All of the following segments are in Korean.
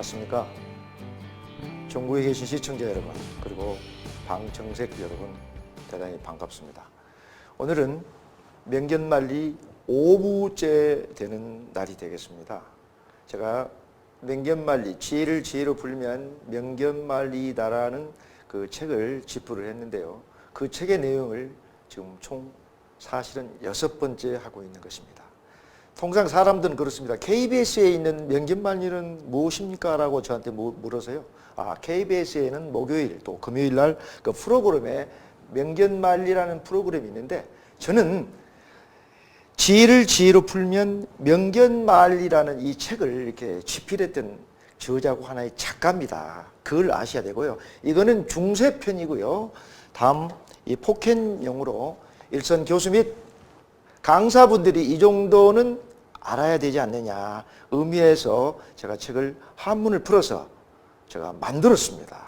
안녕하십니까. 전국에 계신 시청자 여러분, 그리고 방청색 여러분, 대단히 반갑습니다. 오늘은 명견말리 5부째 되는 날이 되겠습니다. 제가 명견말리, 지혜를 지혜로 풀면 명견말리다라는 그 책을 집필을 했는데요. 그 책의 내용을 지금 총 사실은 6번째 하고 있는 것입니다. 통상 사람들은 그렇습니다. KBS에 있는 명견말리는 무엇입니까? 라고 저한테 물어서요. KBS에는 목요일 또 금요일 날 그 프로그램에 명견말리라는 프로그램이 있는데, 저는 지혜를 지혜로 풀면 명견말리라는 이 책을 이렇게 집필했던 저자고 하나의 작가입니다. 그걸 아셔야 되고요. 이거는 중세편이고요. 다음 이 포켓용으로 일선 교수 및 강사분들이 이 정도는 알아야 되지 않느냐 의미에서 제가 책을 한문을 풀어서 제가 만들었습니다.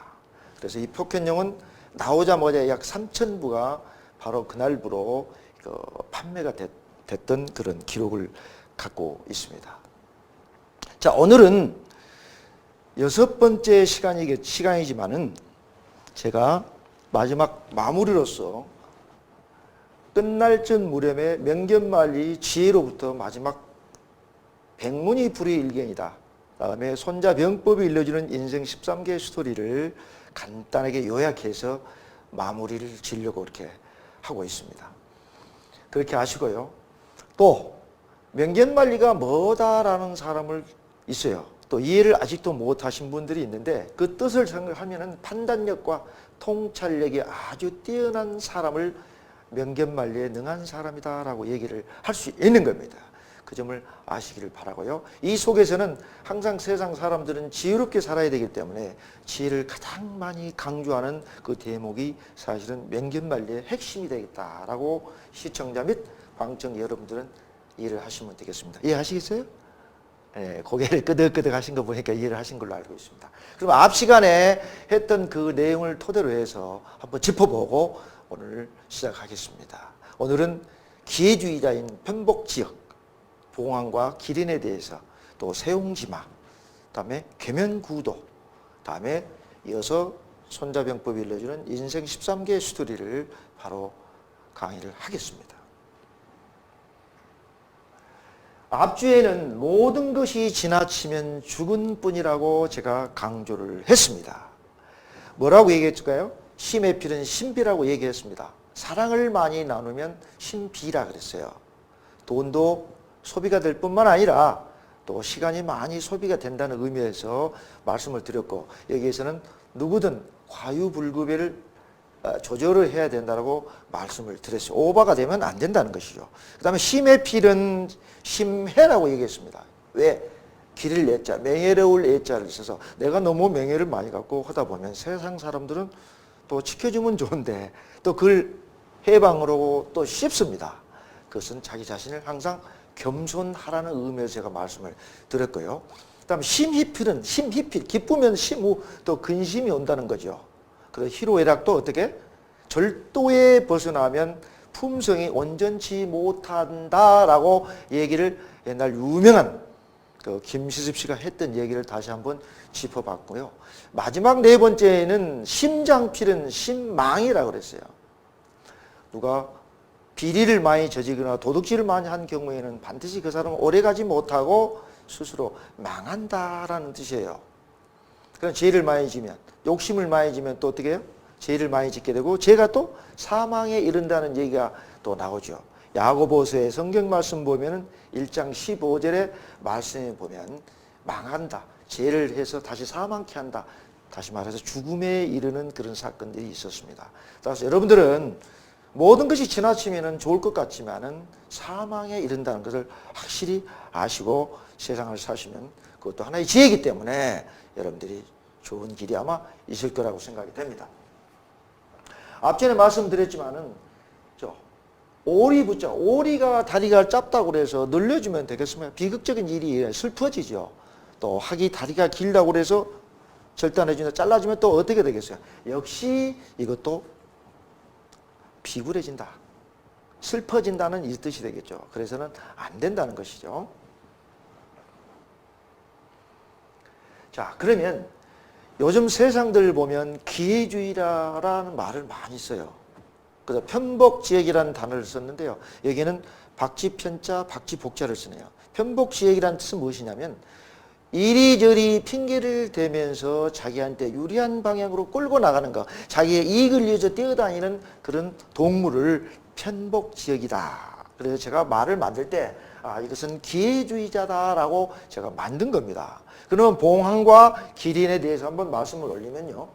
그래서 이 포켓용은 나오자마자 약 3,000부가 바로 그날부로 판매가 됐던 그런 기록을 갖고 있습니다. 자, 오늘은 6번째 시간이지만은 제가 마지막 마무리로서 끝날 전 무렵에 명견말리 지혜로부터 마지막 백문이 불여일견이다. 다음에 손자병법이 일러주는 인생 13개 스토리를 간단하게 요약해서 마무리를 지으려고 이렇게 하고 있습니다. 그렇게 하시고요. 또 명견말리가 뭐다라는 사람을 있어요. 또 이해를 아직도 못하신 분들이 있는데, 그 뜻을 생각하면 판단력과 통찰력이 아주 뛰어난 사람을 명견말리에 능한 사람이다라고 얘기를 할 수 있는 겁니다. 그 점을 아시기를 바라고요. 이 속에서는 항상 세상 사람들은 지혜롭게 살아야 되기 때문에 지혜를 가장 많이 강조하는 그 대목이 사실은 명견말리의 핵심이 되겠다라고 시청자 및 방청 여러분들은 이해를 하시면 되겠습니다. 이해하시겠어요? 네, 고개를 끄덕끄덕 하신 거 보니까 이해를 하신 걸로 알고 있습니다. 그럼 앞 시간에 했던 그 내용을 토대로 해서 한번 짚어보고 오늘 시작하겠습니다. 오늘은 기회주의자인 편복지역, 봉황과 기린에 대해서, 또 세옹지마, 다음에 계면구도, 다음에 이어서 손자병법이 일러주는 인생 13개 스토리를 바로 강의를 하겠습니다. 앞주에는 모든 것이 지나치면 죽은 뿐이라고 제가 강조를 했습니다. 뭐라고 얘기했을까요? 심의 필은 신비라고 얘기했습니다. 사랑을 많이 나누면 신비라 그랬어요. 돈도 소비가 될 뿐만 아니라 또 시간이 많이 소비가 된다는 의미에서 말씀을 드렸고, 여기에서는 누구든 과유불급을 조절을 해야 된다고 말씀을 드렸어요. 오버가 되면 안 된다는 것이죠. 그 다음에 심의 필은 심해라고 얘기했습니다. 왜? 길을 내자, 명예로울 애자를 써서 내가 너무 명예를 많이 갖고 하다 보면 세상 사람들은 또 지켜주면 좋은데 또 그걸 해방으로 또 씹습니다. 그것은 자기 자신을 항상 겸손하라는 의미에서 제가 말씀을 드렸고요. 그 다음 심희필은, 심희필, 기쁘면 심후 또 근심이 온다는 거죠. 그래서 희로애락도 어떻게? 절도에 벗어나면 품성이 온전치 못한다라고 얘기를 옛날 유명한 그 김시습 씨가 했던 얘기를 다시 한번 짚어봤고요. 마지막 네 번째는 심장필은 심망이라고 그랬어요. 누가 비리를 많이 저지거나 도둑질을 많이 한 경우에는 반드시 그 사람은 오래가지 못하고 스스로 망한다라는 뜻이에요. 그럼 죄를 많이 지면, 욕심을 많이 지면 또 어떻게 해요? 죄를 많이 짓게 되고 죄가 또 사망에 이른다는 얘기가 또 나오죠. 야고보서의 성경 말씀 보면은 1장 15절의 말씀에 보면 망한다, 죄를 해서 다시 사망케 한다, 다시 말해서 죽음에 이르는 그런 사건들이 있었습니다. 따라서 여러분들은 모든 것이 지나치면 좋을 것 같지만은 사망에 이른다는 것을 확실히 아시고 세상을 사시면 그것도 하나의 지혜이기 때문에 여러분들이 좋은 길이 아마 있을 거라고 생각이 됩니다. 앞전에 말씀드렸지만은 오리 붙자, 오리가 다리가 짧다고 그래서 늘려주면 되겠습니까? 비극적인 일이 슬퍼지죠. 또 학이 다리가 길다고 그래서 절단해준다, 잘라주면 또 어떻게 되겠어요? 역시 이것도 비굴해진다, 슬퍼진다는 이 뜻이 되겠죠. 그래서는 안 된다는 것이죠. 자, 그러면 요즘 세상들 보면 기회주의라는 말을 많이 써요. 그래서 편복지역이라는 단어를 썼는데요. 여기는 박쥐편자, 박쥐복자를 쓰네요. 편복지역이라는 뜻은 무엇이냐면 이리저리 핑계를 대면서 자기한테 유리한 방향으로 끌고 나가는 거, 자기의 이익을 위해서 뛰어다니는 그런 동물을 편복지역이다. 그래서 제가 말을 만들 때 이것은 기회주의자다라고 제가 만든 겁니다. 그러면 봉황과 기린에 대해서 한번 말씀을 올리면요.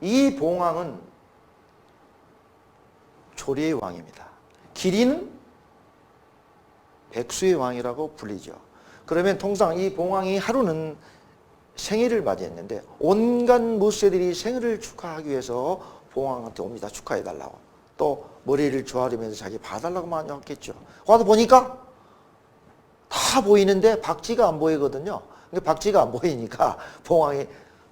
이 봉황은 조리의 왕입니다. 기린은 백수의 왕이라고 불리죠. 그러면 통상 이 봉황이 하루는 생일을 맞이했는데 온갖 무쇠들이 생일을 축하하기 위해서 봉황한테 옵니다. 축하해달라고. 또 머리를 조아리면서 자기 봐달라고 많이 왔겠죠. 와서 보니까 다 보이는데 박쥐가 안 보이거든요. 근데 박쥐가 안 보이니까 봉황이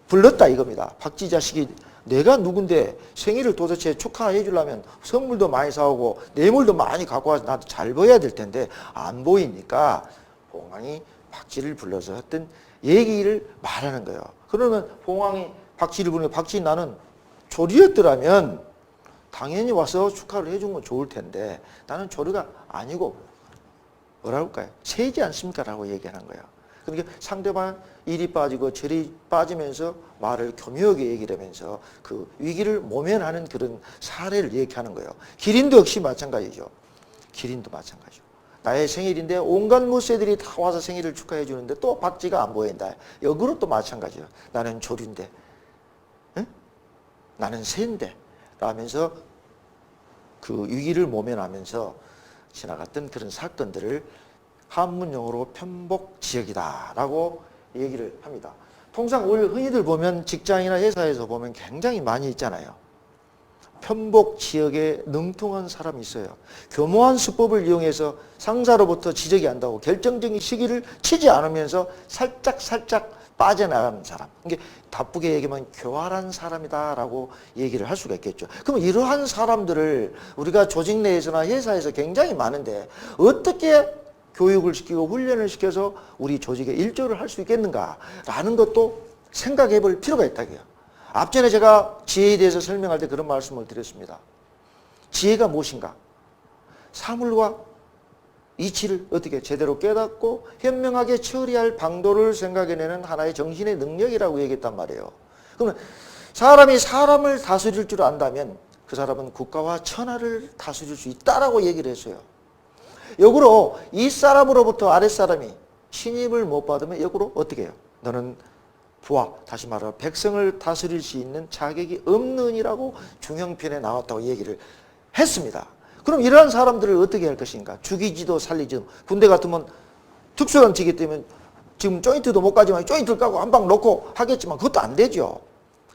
불렀다 이겁니다. 박쥐 자식이 내가 누군데 생일을 도대체 축하해 주려면 선물도 많이 사오고 뇌물도 많이 갖고 와서 나도 잘 보여야 될 텐데 안 보이니까 봉황이 박쥐를 불러서 했던 얘기를 말하는 거예요. 그러면 봉황이 박쥐를 부르면 박쥐 나는 조리였더라면 당연히 와서 축하를 해준 건 좋을 텐데 나는 조리가 아니고 뭐라고 할까요? 새지 않습니까? 라고 얘기하는 거예요. 그러니까 상대방 일이 빠지고 절이 빠지면서 말을 교묘하게 얘기를 하면서 그 위기를 모면하는 그런 사례를 얘기하는 거예요. 기린도 역시 마찬가지죠. 기린도 마찬가지죠. 나의 생일인데 온갖 무쇠들이 다 와서 생일을 축하해 주는데 또 박쥐가 안 보인다. 역으로 또 마찬가지예요. 나는 조류인데, 응? 나는 새인데 라면서 그 위기를 모면하면서 지나갔던 그런 사건들을 한문용어로 편복지역이다라고 얘기를 합니다. 통상 우리 흔히들 보면 직장이나 회사에서 보면 굉장히 많이 있잖아요. 편복지역에 능통한 사람이 있어요. 교묘한 수법을 이용해서 상사로부터 지적이 안다고 결정적인 시기를 치지 않으면서 살짝 빠져나가는 사람. 이게 나쁘게 얘기하면 교활한 사람이다라고 얘기를 할 수가 있겠죠. 그럼 이러한 사람들을 우리가 조직 내에서나 회사에서 굉장히 많은데 어떻게 교육을 시키고 훈련을 시켜서 우리 조직에 일조를 할 수 있겠는가라는 것도 생각해 볼 필요가 있다고요. 앞전에 제가 지혜에 대해서 설명할 때 그런 말씀을 드렸습니다. 지혜가 무엇인가? 사물과 이치를 어떻게 제대로 깨닫고 현명하게 처리할 방도를 생각해내는 하나의 정신의 능력이라고 얘기했단 말이에요. 그러면 사람이 사람을 다스릴 줄 안다면 그 사람은 국가와 천하를 다스릴 수 있다라고 얘기를 했어요. 역으로 이 사람으로부터 아랫사람이 신임을 못 받으면 역으로 어떻게 해요? 너는 부하, 다시 말하면 백성을 다스릴 수 있는 자격이 없느니라고 중형편에 나왔다고 얘기를 했습니다. 그럼 이러한 사람들을 어떻게 할 것인가? 죽이지도 살리지도. 군대 같으면 특수단체이기 때문에 지금 조인트도 못 가지만 조인트를 까고 한 방 놓고 하겠지만 그것도 안 되죠.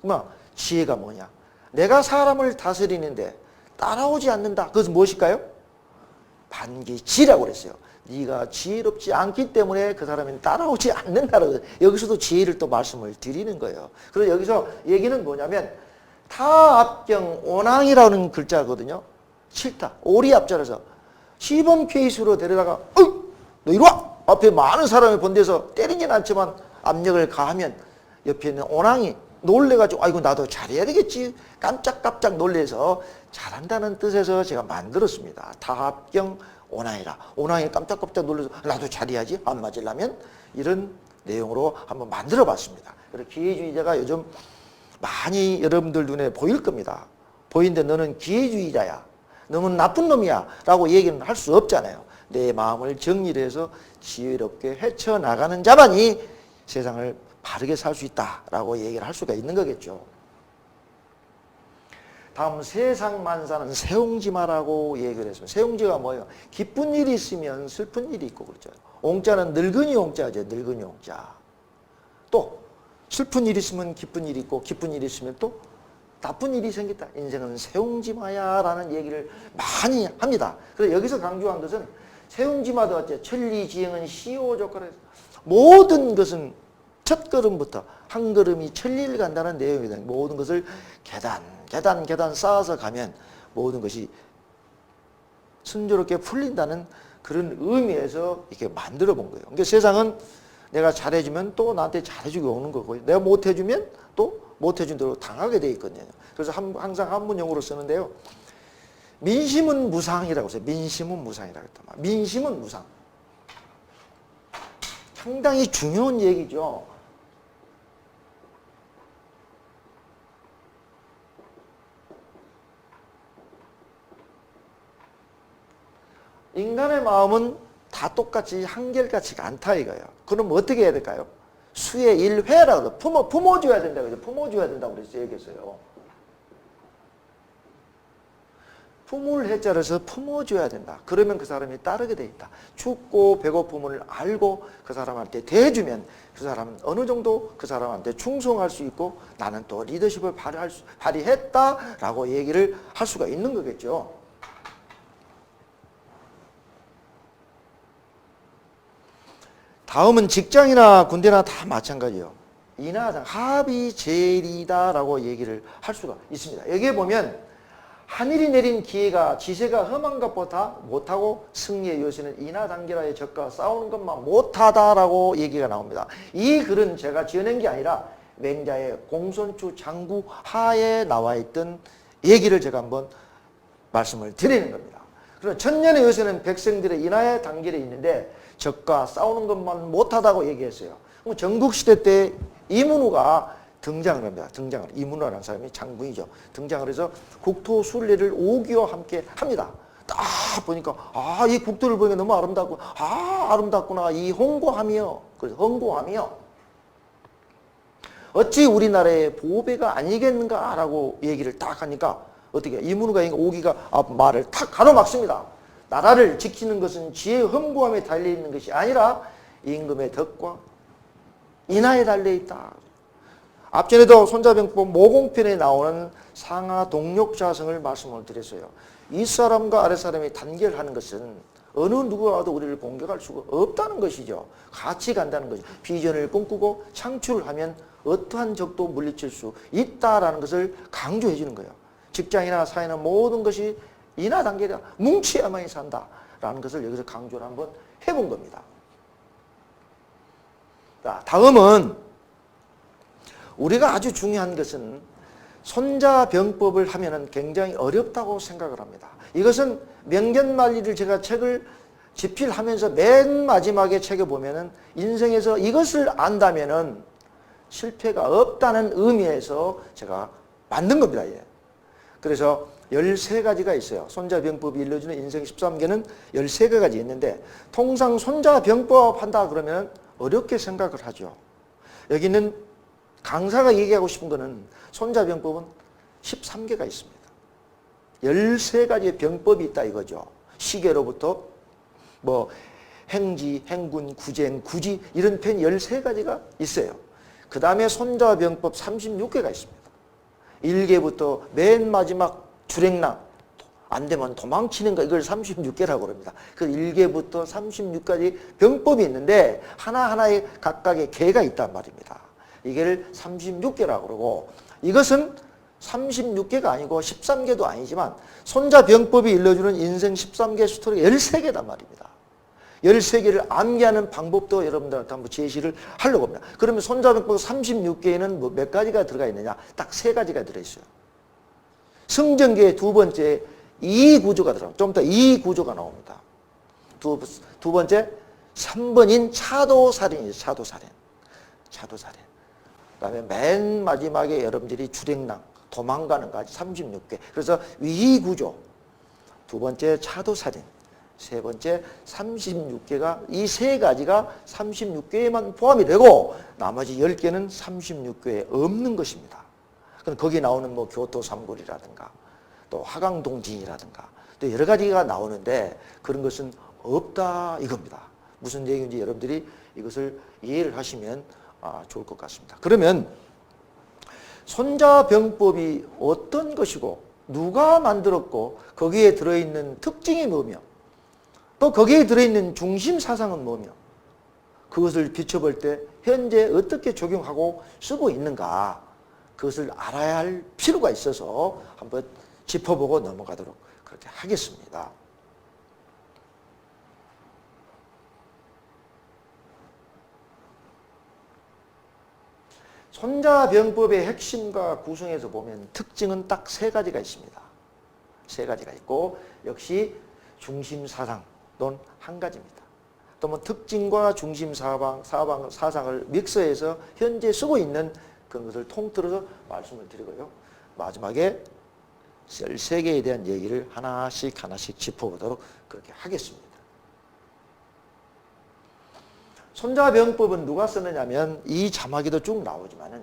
그러면 지혜가 뭐냐? 내가 사람을 다스리는데 따라오지 않는다. 그것은 무엇일까요? 반기지라고 그랬어요. 네가 지혜롭지 않기 때문에 그 사람은 따라오지 않는다라고. 여기서도 지혜를 또 말씀을 드리는 거예요. 그래서 여기서 얘기는 뭐냐면 타압경 오낭이라는 글자거든요. 싫다. 오리 앞자라서 시범 케이스로 데려다가 너 이리 와! 앞에 많은 사람이 본 데서 때리진 않지만 압력을 가하면 옆에 있는 오낭이 놀래가지고 아이고 나도 잘해야 되겠지. 깜짝깜짝 놀래서 잘한다는 뜻에서 제가 만들었습니다. 타합경 오낭이라. 오낭이 깜짝깜짝 놀래서 나도 잘해야지 안 맞으려면 이런 내용으로 한번 만들어 봤습니다. 그래서 기회주의자가 요즘 많이 여러분들 눈에 보일 겁니다. 보이는데 너는 기회주의자야. 너는 나쁜 놈이야 라고 얘기는 할 수 없잖아요. 내 마음을 정리를 해서 지혜롭게 헤쳐나가는 자만이 세상을 바르게 살 수 있다라고 얘기를 할 수가 있는 거겠죠. 다음 세상만사는 세옹지마라고 얘기를 했습니다. 세옹지가 뭐예요? 기쁜 일이 있으면 슬픈 일이 있고 그렇죠. 옹자는 늙은이 옹자죠. 늙은이 옹자. 또 슬픈 일이 있으면 기쁜 일이 있고 기쁜 일이 있으면 또 나쁜 일이 생겼다. 인생은 세옹지마야 라는 얘기를 많이 합니다. 그래서 여기서 강조한 것은 세옹지마도 같죠. 천리지행은 시오조가라. 모든 것은 첫 걸음부터 한 걸음이 천리를 간다는 내용이다. 모든 것을 계단 쌓아서 가면 모든 것이 순조롭게 풀린다는 그런 의미에서 이렇게 만들어 본 거예요. 그러니까 세상은 내가 잘해주면 또 나한테 잘해주고 오는 거고, 내가 못해주면 또 못해준 대로 당하게 돼 있거든요. 그래서 항상 한문용어로 쓰는데요. 민심은 무상이라고 써요. 민심은 무상이라고 했다. 민심은 무상. 상당히 중요한 얘기죠. 인간의 마음은 다 똑같이 한결같지가 않다 이거예요. 그럼 어떻게 해야 될까요? 수의 일회라고 품어줘야 된다고 그랬죠. 품어줘야 된다고 그랬어요. 얘기했어요. 품을 해자라서 품어줘야 된다. 그러면 그 사람이 따르게 돼 있다. 춥고 배고픔을 알고 그 사람한테 대해주면 그 사람은 어느 정도 그 사람한테 충성할 수 있고 나는 또 리더십을 발휘했다라고 얘기를 할 수가 있는 거겠죠. 다음은 직장이나 군대나 다 마찬가지예요. 인하장 합이 제일이다라고 얘기를 할 수가 있습니다. 여기에 보면 하늘이 내린 기회가 지세가 험한 것보다 못하고 승리의 요새는 인하단계라의 적과 싸우는 것만 못하다라고 얘기가 나옵니다. 이 글은 제가 지어낸 게 아니라 맹자의 공손추 장구 하에 나와 있던 얘기를 제가 한번 말씀을 드리는 겁니다. 그럼 천년의 요새는 백성들의 인하의 단계에 있는데 적과 싸우는 것만 못하다고 얘기했어요. 그럼 전국시대 때 이문우가 등장을 합니다. 이문우라는 사람이 장군이죠. 등장을 해서 국토 순례를 오기와 함께 합니다. 딱 보니까 이 국토를 보니까 너무 아름답고 아름답구나 이 홍고하며 그래서 홍고하며 어찌 우리나라의 보배가 아니겠는가라고 얘기를 딱 하니까 어떻게 이문우가 오기가 말을 탁 가로막습니다. 나라를 지키는 것은 지혜의 험고함에 달려있는 것이 아니라 임금의 덕과 인하에 달려있다. 앞전에도 손자병법 모공편에 나오는 상하 동력자성을 말씀을 드렸어요. 윗사람과 아랫사람이 단결하는 것은 어느 누구와도 우리를 공격할 수가 없다는 것이죠. 같이 간다는 것이죠. 비전을 꿈꾸고 창출을 하면 어떠한 적도 물리칠 수 있다라는 것을 강조해 주는 거예요. 직장이나 사회는 모든 것이 인하 단계가 뭉치야만이 산다라는 것을 여기서 강조를 한번 해본 겁니다. 자, 다음은 우리가 아주 중요한 것은 손자병법을 하면은 굉장히 어렵다고 생각을 합니다. 이것은 명견말리를 제가 책을 집필하면서 맨 마지막에 책에 보면은 인생에서 이것을 안다면은 실패가 없다는 의미에서 제가 만든 겁니다. 예. 그래서 13가지가 있어요. 손자병법이 일러주는 인생 13개는 13가지 있는데 통상 손자병법 한다 그러면 어렵게 생각을 하죠. 여기는 강사가 얘기하고 싶은 거는 손자병법은 13개가 있습니다. 13가지의 병법이 있다 이거죠. 시계로부터 행지, 행군, 구쟁, 구지 이런 편 13가지가 있어요. 그 다음에 손자병법 36개가 있습니다. 1개부터 맨 마지막 주랭랑 안 되면 도망치는 거 이걸 36개라고 그럽니다. 그 1개부터 36까지 병법이 있는데 하나하나에 각각의 개가 있단 말입니다. 이걸 36개라고 그러고 이것은 36개가 아니고 13개도 아니지만 손자병법이 일러주는 인생 13개 스토리가 13개단 말입니다. 13개를 암기하는 방법도 여러분들한테 한번 제시를 하려고 합니다. 그러면 손자병법 36개에는 몇 가지가 들어가 있느냐? 딱 3가지가 들어있어요. 승전계의 두 번째 이구조가 들어갑니다. 좀 더 이구조가 나옵니다. 두 번째 3번인 차도살인이죠. 차도살인. 그 다음에 맨 마지막에 여러분들이 주랭랑, 도망가는 까지 36개. 그래서 위구조, 두 번째 차도살인, 세 번째 36개가 이 3가지가 36개에만 포함이 되고 나머지 10개는 36개에 없는 것입니다. 그럼 거기 나오는 교토삼굴이라든가 또 화강동진이라든가 또 여러 가지가 나오는데 그런 것은 없다 이겁니다. 무슨 얘기인지 여러분들이 이것을 이해를 하시면 좋을 것 같습니다. 그러면 손자병법이 어떤 것이고 누가 만들었고 거기에 들어있는 특징이 뭐며 또 거기에 들어있는 중심 사상은 뭐며 그것을 비춰볼 때 현재 어떻게 적용하고 쓰고 있는가 그것을 알아야 할 필요가 있어서 한번 짚어보고 넘어가도록 그렇게 하겠습니다. 손자병법의 핵심과 구성에서 보면 특징은 딱 세 가지가 있습니다. 세 가지가 있고 역시 중심사상 또는 한 가지입니다. 또 뭐 특징과 중심사상을 믹서해서 현재 쓰고 있는 그런 것을 통틀어서 말씀을 드리고요. 마지막에 13개에 대한 얘기를 하나씩 짚어보도록 그렇게 하겠습니다. 손자병법은 누가 쓰느냐면 이 자막에도 쭉 나오지만은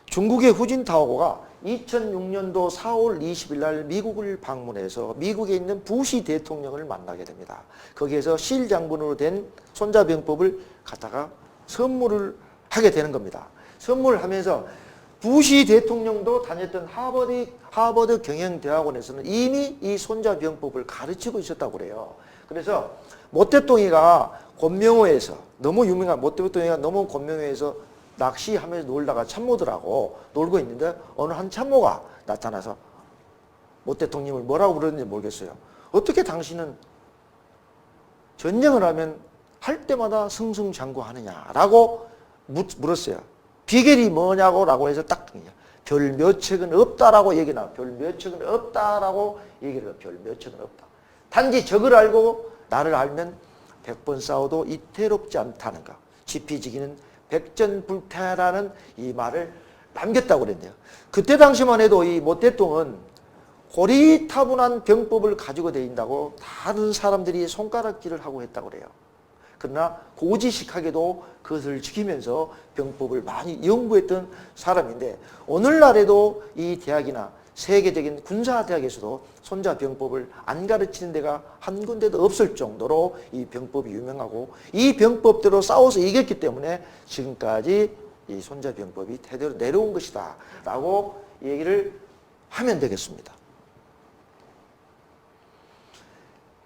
중국의 후진타오가 2006년도 4월 20일 날 미국을 방문해서 미국에 있는 부시 대통령을 만나게 됩니다. 거기에서 실장군으로 된 손자병법을 갖다가 선물을 하게 되는 겁니다. 선물을 하면서 부시 대통령도 다녔던 하버드 경영대학원에서는 이미 이 손자병법을 가르치고 있었다고 그래요. 그래서 모태똥이가 권명호에서 너무 유명한 모태똥이가 너무 권명호에서 낚시하면서 놀다가 참모들하고 놀고 있는데 어느 한 참모가 나타나서 모태똥님을 뭐라고 부르는지 모르겠어요. 어떻게 당신은 전쟁을 하면 할 때마다 승승장구하느냐라고 물었어요. 비결이 뭐냐고 해서 딱 별 몇 척은 없다라고 얘기 나와. 별 몇 척은 없다라고 얘기를 해요. 별 몇 척은 없다. 단지 적을 알고 나를 알면 100번 싸워도 이태롭지 않다는 거. 지피지기는 백전불태라는 이 말을 남겼다고 그랬네요. 그때 당시만 해도 이 모태똥은 고리타분한 병법을 가지고 다닌다고 다른 사람들이 손가락질을 하고 했다고 그래요. 그러나 고지식하게도 그것을 지키면서 병법을 많이 연구했던 사람인데 오늘날에도 이 대학이나 세계적인 군사대학에서도 손자병법을 안 가르치는 데가 한 군데도 없을 정도로 이 병법이 유명하고 이 병법대로 싸워서 이겼기 때문에 지금까지 이 손자병법이 대대로 내려온 것이다 라고 얘기를 하면 되겠습니다.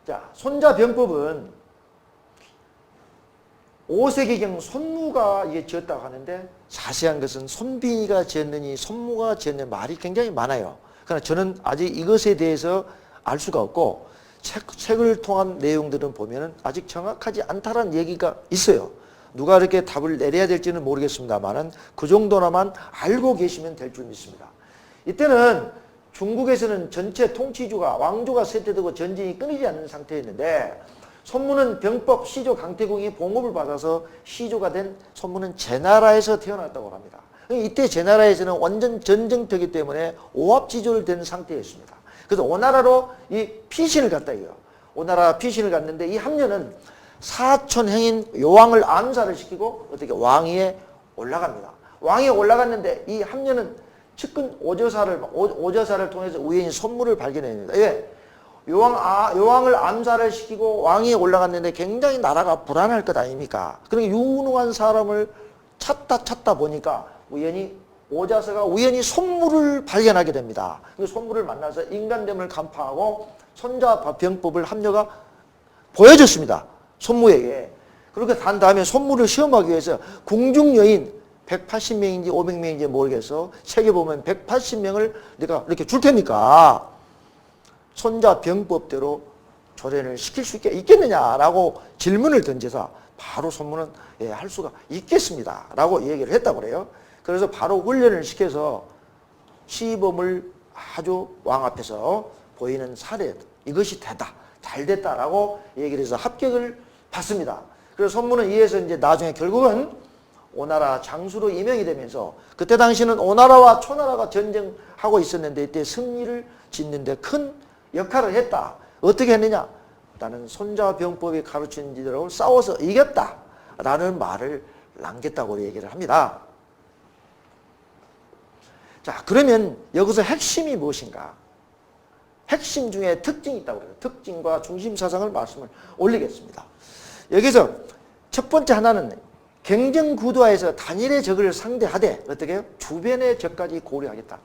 자, 손자병법은 5세기경 손무가 이게 지었다고 하는데 자세한 것은 손빙이가 지었느니 손무가 지었느니 말이 굉장히 많아요. 그러나 저는 아직 이것에 대해서 알 수가 없고 책을 통한 내용들은 보면 아직 정확하지 않다는 얘기가 있어요. 누가 이렇게 답을 내려야 될지는 모르겠습니다만 그 정도나만 알고 계시면 될 줄 믿습니다. 이때는 중국에서는 전체 통치주가 왕조가 쇠퇴되고 전쟁이 끊이지 않는 상태였는데 손무는 병법 시조 강태공이 봉급을 받아서 시조가 된 손무는 제나라에서 태어났다고 합니다. 이때 제나라에서는 완전 전쟁터이기 때문에 오합지졸 된 상태였습니다. 그래서 오나라로 이 피신을 갔다 이거요. 오나라 피신을 갔는데 이 함녀는 사촌 행인 요왕을 암살을 시키고 어떻게 왕위에 올라갑니다. 왕위에 올라갔는데 이 함녀는 측근 오저사를 통해서 우연히 손무를 발견합니다. 왜? 요왕을 암살을 시키고 왕위에 올라갔는데 굉장히 나라가 불안할 것 아닙니까? 그러니까 유능한 사람을 찾다 보니까 오자서가 우연히 손무를 발견하게 됩니다. 그 손무를 만나서 인간됨을 간파하고 손자병법을 함녀가 보여줬습니다. 손무에게. 그렇게 한 다음에 손무를 시험하기 위해서 궁중여인 180명인지 500명인지 모르겠어. 책에 보면 180명을 내가 이렇게 줄 테니까 손자병법대로 조련을 시킬 수 있겠느냐라고 질문을 던져서 바로 손무는 예, 할 수가 있겠습니다 라고 얘기를 했다고 그래요. 그래서 바로 훈련을 시켜서 시범을 아주 왕 앞에서 보이는 사례 이것이 됐다 잘 됐다라고 얘기를 해서 합격을 받습니다. 그래서 손무는 이에서 이제 나중에 결국은 오나라 장수로 임명이 되면서 그때 당시는 오나라와 초나라가 전쟁하고 있었는데 이때 승리를 짓는데 큰 역할을 했다. 어떻게 했느냐? 나는 손자병법이 가르치는 지대로 싸워서 이겼다 라는 말을 남겼다고 얘기를 합니다. 자, 그러면 여기서 핵심이 무엇인가? 핵심 중에 특징이 있다고 그래요. 특징과 중심사상을 말씀을 올리겠습니다. 여기서 첫 번째 하나는 경쟁 구도에서 단일의 적을 상대하되 어떻게 해요? 주변의 적까지 고려하겠다.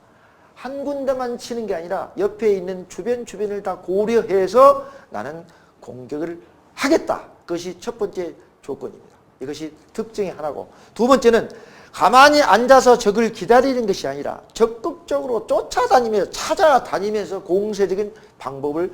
한 군데만 치는 게 아니라 옆에 있는 주변을 다 고려해서 나는 공격을 하겠다. 그것이 첫 번째 조건입니다. 이것이 특징의 하나고 두 번째는 가만히 앉아서 적을 기다리는 것이 아니라 적극적으로 쫓아다니면서 찾아다니면서 공세적인 방법을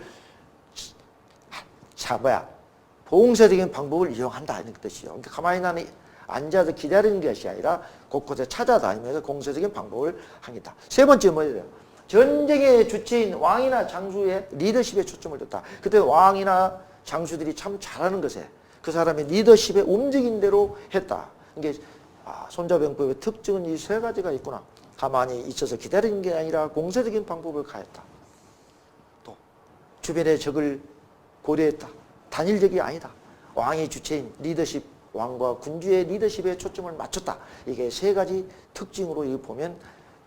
봉쇄적인 방법을 이용한다 이런 뜻이요. 그러니까 가만히 나는 앉아서 기다리는 것이 아니라 곳곳에 찾아다니면서 공세적인 방법을 하겠다. 세 번째 뭐예요? 전쟁의 주체인 왕이나 장수의 리더십에 초점을 뒀다. 그때 왕이나 장수들이 참 잘하는 것에 그 사람의 리더십에 움직인 대로 했다. 이게 손자병법의 특징은 이 세 가지가 있구나. 가만히 있어서 기다리는 게 아니라 공세적인 방법을 가했다. 또 주변의 적을 고려했다. 단일적이 아니다. 왕이 주체인 리더십, 왕과 군주의 리더십에 초점을 맞췄다. 이게 세 가지 특징으로 이거 보면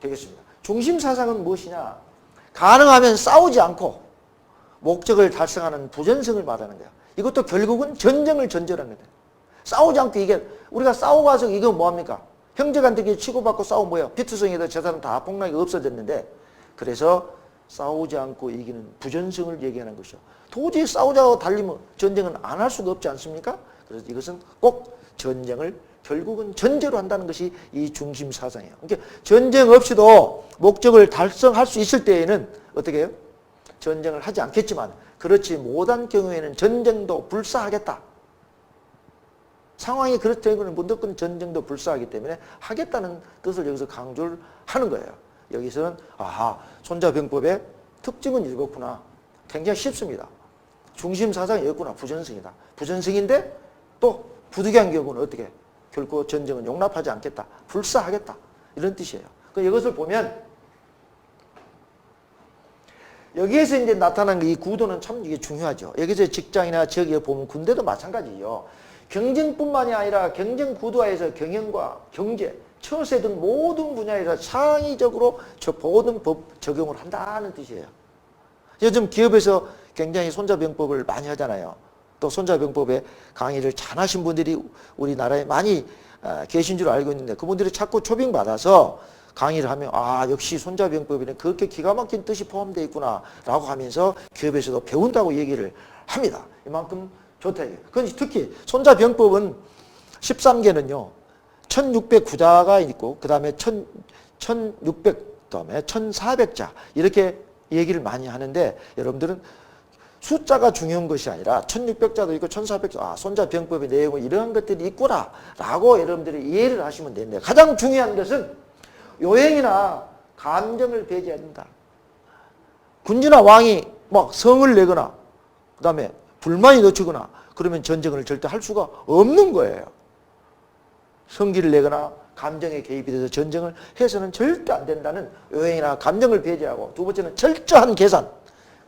되겠습니다. 중심 사상은 무엇이냐? 가능하면 싸우지 않고 목적을 달성하는 부전성을 말하는 거야. 이것도 결국은 전쟁을 전제하는 거야. 싸우지 않고 이게 우리가 싸우고 와서 이거 뭐합니까? 형제간들끼리 치고받고 싸우면 뭐예요? 피투성이도 저 사람 다 폭락이 없어졌는데 그래서 싸우지 않고 이기는 부전성을 얘기하는 것이죠. 도저히 싸우자고 달리면 전쟁은 안 할 수가 없지 않습니까? 그래서 이것은 꼭 전쟁을 결국은 전제로 한다는 것이 이 중심 사상이에요. 그러니까 전쟁 없이도 목적을 달성할 수 있을 때에는 어떻게 해요? 전쟁을 하지 않겠지만 그렇지 못한 경우에는 전쟁도 불사하겠다. 상황이 그렇다면 무조건 전쟁도 불사하기 때문에 하겠다는 뜻을 여기서 강조를 하는 거예요. 여기서는 손자병법의 특징은 이렇구나. 굉장히 쉽습니다. 중심 사상이 이렇구나. 부전성이다. 부전성인데 또 부득이한 경우는 어떻게? 결코 전쟁은 용납하지 않겠다. 불사하겠다. 이런 뜻이에요. 이것을 보면 여기에서 이제 나타난 이 구도는 참 이게 중요하죠. 여기서 직장이나 지역에 보면 군대도 마찬가지예요. 경쟁뿐만이 아니라 경쟁 구도화에서 경영과 경제, 처세 등 모든 분야에서 창의적으로 모든 법 적용을 한다는 뜻이에요. 요즘 기업에서 굉장히 손자병법을 많이 하잖아요. 또 손자병법의 강의를 잘하신 분들이 우리나라에 많이 계신 줄 알고 있는데 그분들이 자꾸 초빙받아서 강의를 하면 역시 손자병법에는 그렇게 기가 막힌 뜻이 포함되어 있구나 라고 하면서 기업에서도 배운다고 얘기를 합니다. 이만큼 좋다. 특히 손자병법은 13개는요. 1609자가 있고 그 다음에 1600, 다음에 1400자 이렇게 얘기를 많이 하는데 여러분들은 숫자가 중요한 것이 아니라 1600자도 있고 1400자 손자병법의 내용은 이러한 것들이 있구나 라고 여러분들이 이해를 하시면 되는데 가장 중요한 것은 요행이나 감정을 배제해야 된다. 군주나 왕이 막 성을 내거나 그 다음에 불만이 넘치거나 그러면 전쟁을 절대 할 수가 없는 거예요. 성기를 내거나 감정에 개입이 돼서 전쟁을 해서는 절대 안 된다는 요행이나 감정을 배제하고 두 번째는 철저한 계산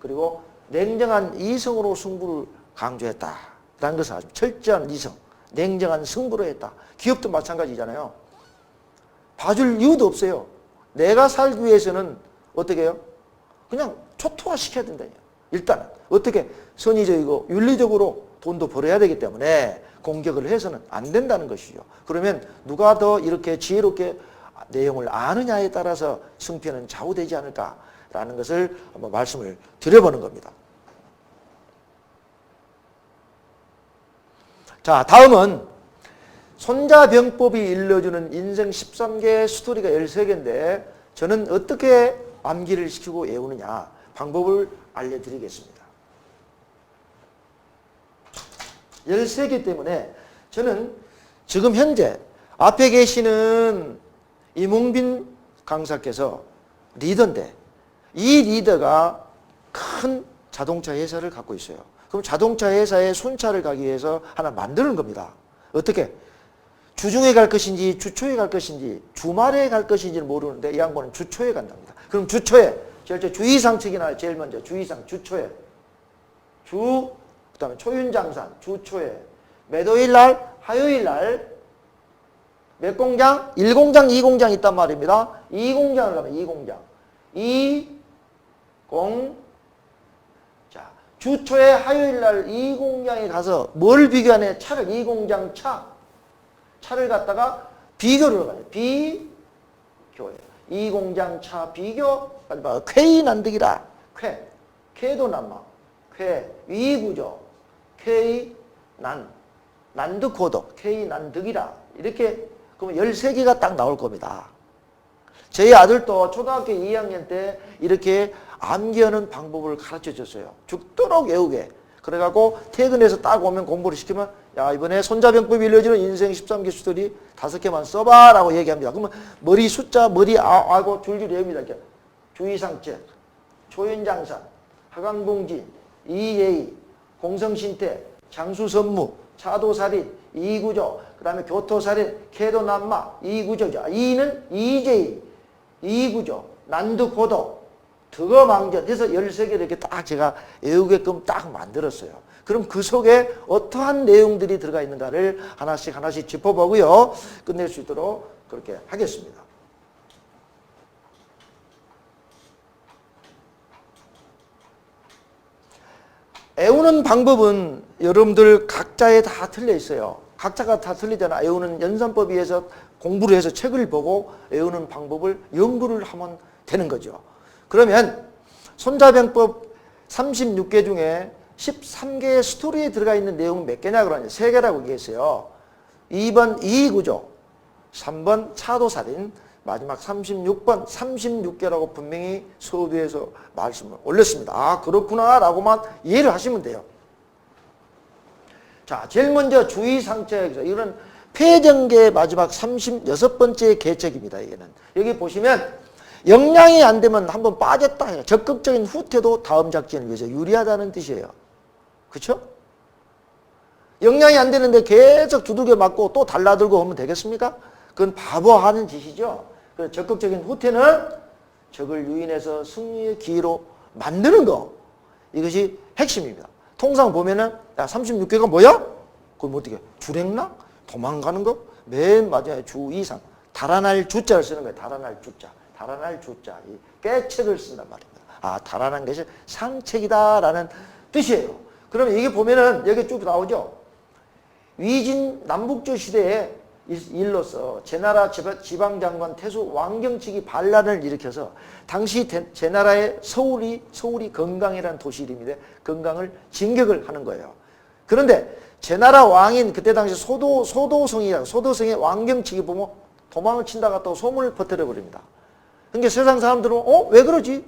그리고 냉정한 이성으로 승부를 강조했다라는 것을 아주 철저한 이성, 냉정한 승부로 했다. 기업도 마찬가지잖아요. 봐줄 이유도 없어요. 내가 살기 위해서는 어떻게 해요? 그냥 초토화시켜야 된다요. 일단은 어떻게 선의적이고 윤리적으로 돈도 벌어야 되기 때문에 공격을 해서는 안 된다는 것이죠. 그러면 누가 더 이렇게 지혜롭게 내용을 아느냐에 따라서 승패는 좌우되지 않을까라는 것을 한번 말씀을 드려보는 겁니다. 자, 다음은 손자병법이 일러주는 인생 13개 스토리가 13개인데 저는 어떻게 암기를 시키고 외우느냐 방법을 알려드리겠습니다. 13개 때문에 저는 지금 현재 앞에 계시는 이몽빈 강사께서 리더인데 이 리더가 큰 자동차 회사를 갖고 있어요. 그럼 자동차 회사의 순차를 가기 위해서 하나 만드는 겁니다. 어떻게? 주중에 갈 것인지 주초에 갈 것인지 주말에 갈 것인지는 모르는데 이 양반은 주초에 간답니다. 그럼 주초에 주의상책이나 제일 먼저 주의상 주초에 그 다음에 초윤장산 주초에 매도일 날 화요일 날 몇 공장? 1공장 2공장 있단 말입니다. 2공장을 가면 2공장 자 주초에 화요일 날 2공장에 가서 뭘 비교하냐? 차를 2공장 차를 갖다가 비교를 가요. 비교예요. 2공장 차 비교 쾌이 난득이라. 쾌도 난마. 쾌 위구조. 쾌이 난득고독. 쾌이 난득이라. 이렇게 그러면 13개가 딱 나올 겁니다. 저희 아들도 초등학교 2학년 때 이렇게 암기하는 방법을 가르쳐 줬어요. 죽도록 외우게. 그래갖고 퇴근해서 딱 오면 공부를 시키면 야, 이번에 손자병법이 일러주는 인생 13개 수들이 5개만 써봐 라고 얘기합니다. 그러면 머리 숫자, 머리 알고 줄줄이 외웁니다. 이렇게. 주의상책, 초연장산, 하강봉진, 이예의, 공성신태, 장수선무, 차도살인, 이구조, 그 다음에 교토살인, 계도난마, 이구조죠. 이는 이제의, 이구조, 난두고도, 득어망전 해서 13개를 이렇게 딱 제가 외우게끔 딱 만들었어요. 그럼 그 속에 어떠한 내용들이 들어가 있는가를 하나씩 하나씩 짚어보고요. 끝낼 수 있도록 그렇게 하겠습니다. 외우는 방법은 여러분들 각자에 다 틀려 있어요. 각자가 다 틀리잖아. 외우는 연산법에 의해서 공부를 해서 책을 보고 외우는 방법을 연구를 하면 되는 거죠. 그러면 손자병법 36개 중에 13개의 스토리에 들어가 있는 내용은 몇 개냐 그러냐. 3개라고 얘기했어요. 2번 이의구조, 3번 차도살인, 마지막 36번 36개라고 분명히 서두에서 말씀을 올렸습니다. 아, 그렇구나 라고만 이해를 하시면 돼요. 자, 제일 먼저 주의상책에서 이거는 폐정계 마지막 36번째 계책입니다. 이게는 여기 보시면 역량이 안 되면 한번 빠졌다. 적극적인 후퇴도 다음 작전을 위해서 유리하다는 뜻이에요. 그렇죠? 역량이 안 되는데 계속 두들겨 맞고 또 달라들고 하면 되겠습니까? 그건 바보하는 짓이죠. 그래서 적극적인 후퇴는 적을 유인해서 승리의 기회로 만드는 거. 이것이 핵심입니다. 통상 보면은 야 36개가 뭐야? 그럼 어떻게 주랭랑? 도망가는 거? 맨 마지막에 주 이상 달아날 주자를 쓰는 거예요. 달아날 주자. 달아날 주자. 이 깨책을 쓴단 말입니다. 아, 달아난 것이 상책이다라는 뜻이에요. 그러면 이게 보면은 여기 쭉 나오죠. 위진 남북조 시대에 일로서 제나라 지방장관 태수 왕경측이 반란을 일으켜서 당시 제나라의 서울이 건강이라는 도시 이름인데 건강을 진격을 하는 거예요. 그런데 제나라 왕인 그때 당시 소도성의 왕경측이 보면 도망을 친다가 또 소문을 퍼뜨려 버립니다. 그러니까 세상 사람들은 왜 그러지?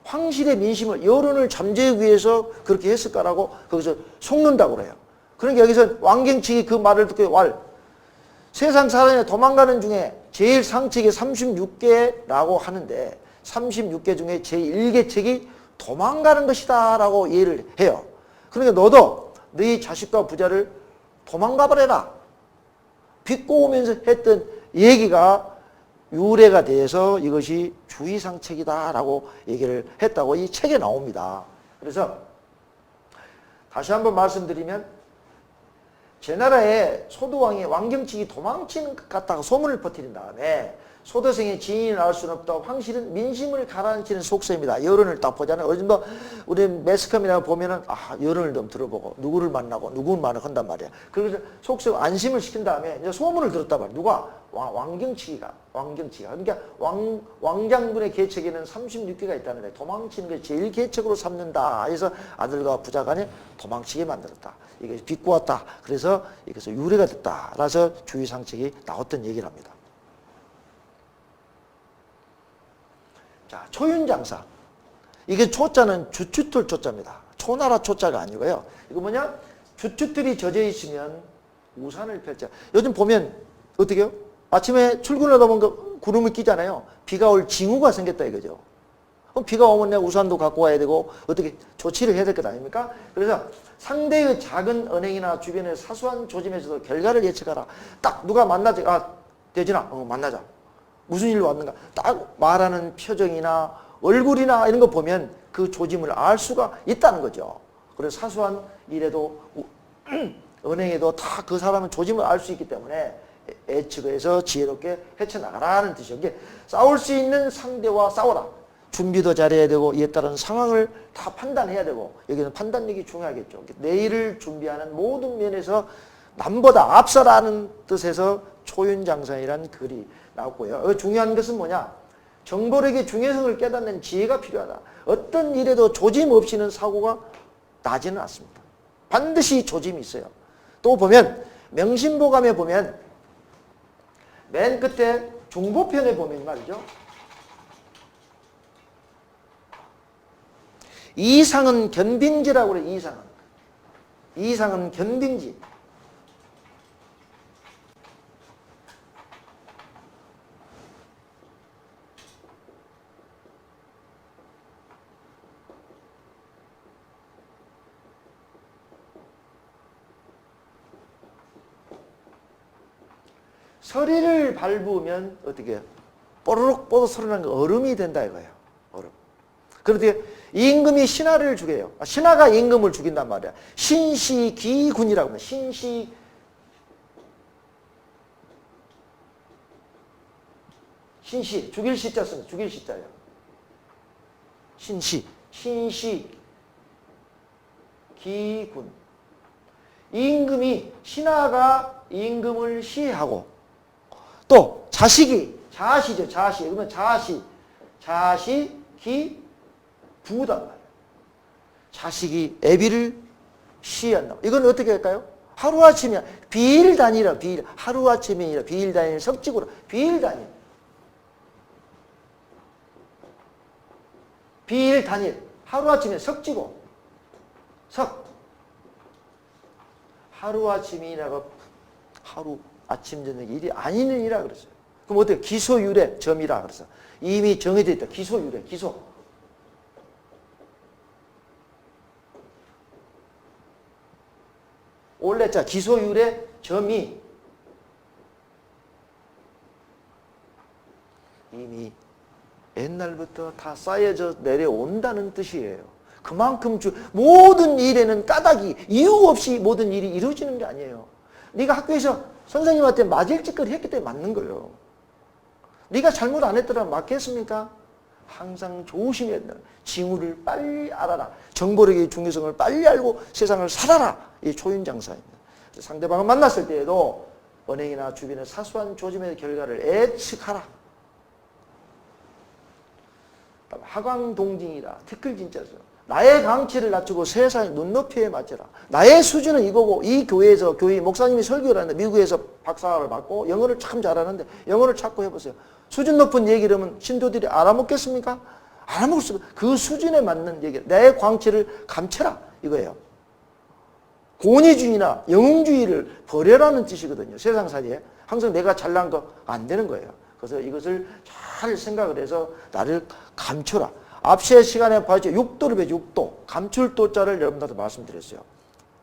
황실의 민심을 여론을 잠재우기 위해서 그렇게 했을까라고 거기서 속는다고 그래요. 그러니까 여기서 왕경측이 그 말을 듣고 세상 사람이 도망가는 중에 제일 상책이 36개라고 하는데 36개 중에 제1계책이 도망가는 것이다 라고 이해를 해요. 그러니까 너도 너희 자식과 부자를 도망가 버려라. 빚고 오면서 했던 얘기가 유래가 돼서 이것이 주의상책이다 라고 얘기를 했다고 이 책에 나옵니다. 그래서 다시 한번 말씀드리면 제나라의 소도왕이 왕경측이 도망치는 것 같다고 소문을 퍼뜨린 다음에 소도성의 지인이 나올 수는 없다. 황실은 민심을 가라앉히는 속세입니다. 여론을 딱 보잖아요. 어느 정도 우리 매스컴이나 보면은 여론을 좀 들어보고 누구를 만나고 누구를 만나고 한단 말이야. 그래서 속세 안심을 시킨 다음에 이제 소문을 들었단 말이야. 누가? 왕경치기가. 그러니까 왕장군의 계책에는 36개가 있다는 거예요. 도망치는 게 제일 계책으로 삼는다. 그래서 아들과 부자 간에 도망치게 만들었다. 이게 빚고 왔다. 그래서 이것이 유래가 됐다. 라서 주의상책이 나왔던 얘기를 합니다. 자, 초윤장사. 이게 초자는 주춧돌 초자입니다. 초나라 초자가 아니고요. 이거 뭐냐? 주춧돌이 젖어 있으면 우산을 펼쳐. 요즘 보면 어떻게 해요? 아침에 출근을 하다 보면 구름이 끼잖아요. 비가 올 징후가 생겼다 이거죠. 그럼 비가 오면 내가 우산도 갖고 와야 되고 어떻게 조치를 해야 될 것 아닙니까? 그래서 상대의 작은 언행이나 주변의 사소한 조짐에서도 결과를 예측하라. 딱 누가 만나자. 대진아, 만나자. 무슨 일로 왔는가? 딱 말하는 표정이나 얼굴이나 이런 거 보면 그 조짐을 알 수가 있다는 거죠. 그래서 사소한 일에도 은행에도 다 그 사람은 조짐을 알 수 있기 때문에 예측해서 지혜롭게 헤쳐나가라는 뜻이죠. 이게 싸울 수 있는 상대와 싸워라. 준비도 잘해야 되고 이에 따른 상황을 다 판단해야 되고 여기는 판단력이 중요하겠죠. 내일을 준비하는 모든 면에서 남보다 앞서라는 뜻에서 초윤장사이라는 글이 나왔고요. 중요한 것은 뭐냐? 정보력의 중요성을 깨닫는 지혜가 필요하다. 어떤 일에도 조짐 없이는 사고가 나지는 않습니다. 반드시 조짐이 있어요. 또 보면 명심보감에 보면 맨 끝에 중보편에 보면 말이죠. 이상은 견빙지라고 그래요. 이상은 견빙지. 서리를 밟으면 어떻게 해요? 뽀로록 뽀로록 소리 나는 거 얼음이 된다 이거예요. 얼음. 그런데 임금이 신하를 죽여요. 신하가 임금을 죽인단 말이야. 신시기군이라고 합니다. 신시, 죽일 시자 씁니다. 죽일 시자예요. 신시기군. 임금이, 신하가 임금을 시해하고, 또 자식이, 자시죠, 자시. 그러면 자식이 부단 말이에요. 자식이 애비를 시한다. 이건 어떻게 할까요? 하루아침이야. 비일단이라, 비일. 하루아침이 아니라 비일단일, 석직으로. 비일단일. 비일단일. 하루아침에 석지고. 석. 하루아침이라고 하루, 아침, 저녁 일이 아니는 이라 그랬어요. 그럼 어때요? 기소유래 점이라 그랬어. 이미 정해져 있다. 기소유래, 기소. 원래 자 기소유래 점이 이미 옛날부터 다 쌓여져 내려온다는 뜻이에요. 그만큼 모든 일에는 까닭이 이유 없이 모든 일이 이루어지는 게 아니에요. 네가 학교에서 선생님한테 맞을 짓거리 했기 때문에 맞는 거예요. 네가 잘못 안 했더라면 맞겠습니까? 항상 조심해야 된다. 징후를 빨리 알아라. 정보력의 중요성을 빨리 알고 세상을 살아라. 이 초인장사입니다. 상대방을 만났을 때에도 언행이나 주변의 사소한 조짐의 결과를 예측하라. 하광동징이라. 티끌진짜죠. 나의 강치를 낮추고 세상의 눈높이에 맞춰라. 나의 수준은 이거고, 이 교회에서 교회 목사님이 설교를 하는데 미국에서 박사를 받고 영어를 참 잘하는데 영어를 찾고 해보세요. 수준 높은 얘기를 하면 신도들이 알아먹겠습니까? 알아먹을 수 없어요. 그 수준에 맞는 얘기, 내 광치를 감춰라 이거예요. 권위주의나 영웅주의를 버려라는 뜻이거든요. 세상살이에 항상 내가 잘난 거 안 되는 거예요. 그래서 이것을 잘 생각을 해서 나를 감춰라. 앞세 시간에 봐야죠. 6도를 배죠. 6도. 감출도자를 여러분들한테 말씀드렸어요.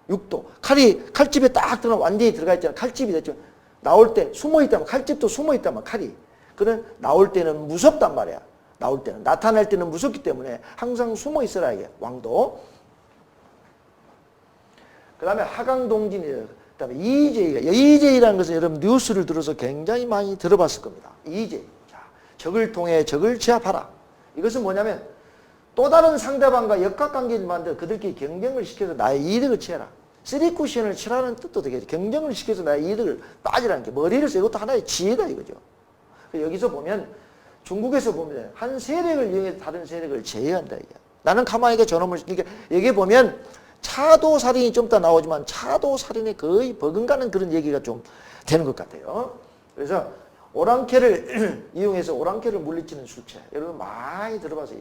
6도. 칼이 칼집에 딱 들어가 완전히 들어가 있잖아요. 칼집이 됐죠. 나올 때 숨어 있다면 칼집도 숨어 있다면 칼이. 그는 나올 때는 무섭단 말이야. 나올 때는. 나타날 때는 무섭기 때문에 항상 숨어 있어라 이게. 왕도. 그 다음에 하강동진이에요. 그 다음에 이재희가. 이재희라는 것은 여러분 뉴스를 들어서 굉장히 많이 들어봤을 겁니다. 이재희. 자, 적을 통해 적을 제압하라. 이것은 뭐냐면 또 다른 상대방과 역학관계를 만들어 그들끼리 경쟁을 시켜서 나의 이득을 취해라. 쓰리쿠션을 치라는 뜻도 되겠죠. 경쟁을 시켜서 나의 이득을 빠지라는 게 머리를 써. 이것도 하나의 지혜다 이거죠. 여기서 보면 중국에서 보면 한 세력을 이용해서 다른 세력을 제어한다 이게. 나는 가만히 저놈을 그러니까 여기 보면 차도살인이 좀 더 나오지만 차도살인에 거의 버금가는 그런 얘기가 좀 되는 것 같아요. 그래서 오랑캐를 이용해서 오랑캐를 물리치는 술체. 여러분 많이 들어봐서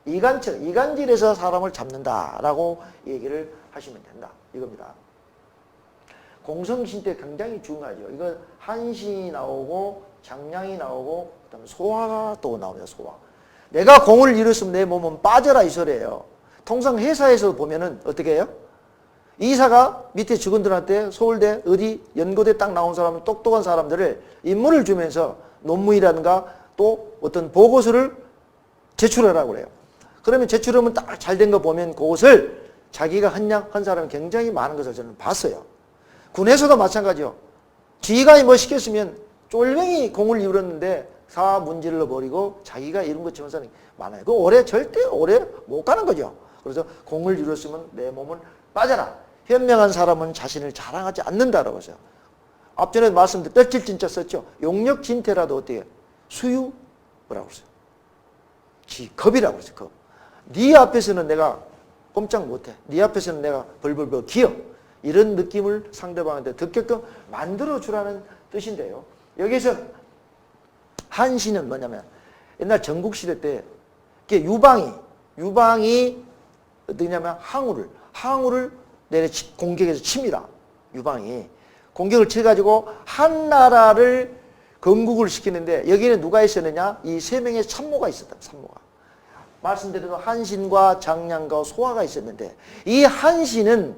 이간질에서 사람을 잡는다라고 얘기를 하시면 된다. 이겁니다. 공성신 때 굉장히 중요하죠. 이거 한신이 나오고 장량이 나오고 그다음에 소화가 또 나옵니다. 소화. 내가 공을 이뤘으면 내 몸은 빠져라 이 소리예요. 통상 회사에서 보면은 어떻게 해요? 이사가 밑에 직원들한테 서울대 어디 연고대 딱 나온 사람 똑똑한 사람들을 인물을 주면서 논문이라든가 또 어떤 보고서를 제출하라고 그래요. 그러면 제출하면 딱 잘 된 거 보면 그것을 자기가 한 사람이 굉장히 많은 것을 저는 봤어요. 군에서도 마찬가지요. 지휘관이 뭐 시켰으면 쫄병이 공을 이뤘는데 사 문질러 버리고 자기가 이룬 것처럼 사람이 많아요. 그 절대 오래 못 가는 거죠. 그래서 공을 이뤘으면 내 몸은 빠져라. 현명한 사람은 자신을 자랑하지 않는다라고 하죠. 앞전에 말씀드린 떨칠진짜 썼죠. 용력진태라도 어때요? 수유 뭐라고 했어요? 겁이라고 했어요. 겁. 네 앞에서는 내가 꼼짝 못해. 네 앞에서는 내가 벌벌벌 기어. 이런 느낌을 상대방한테 듣게끔 만들어주라는 뜻인데요. 여기서 한시는 뭐냐면 옛날 전국시대 때 유방이 어떠냐면 항우를 내려 공격해서 칩니다. 유방이. 공격을 쳐가지고 한 나라를 건국을 시키는데 여기는 누가 있었느냐? 이 세 명의 참모가 있었다. 참모가. 말씀드린 한신과 장량과 소화가 있었는데 이 한신은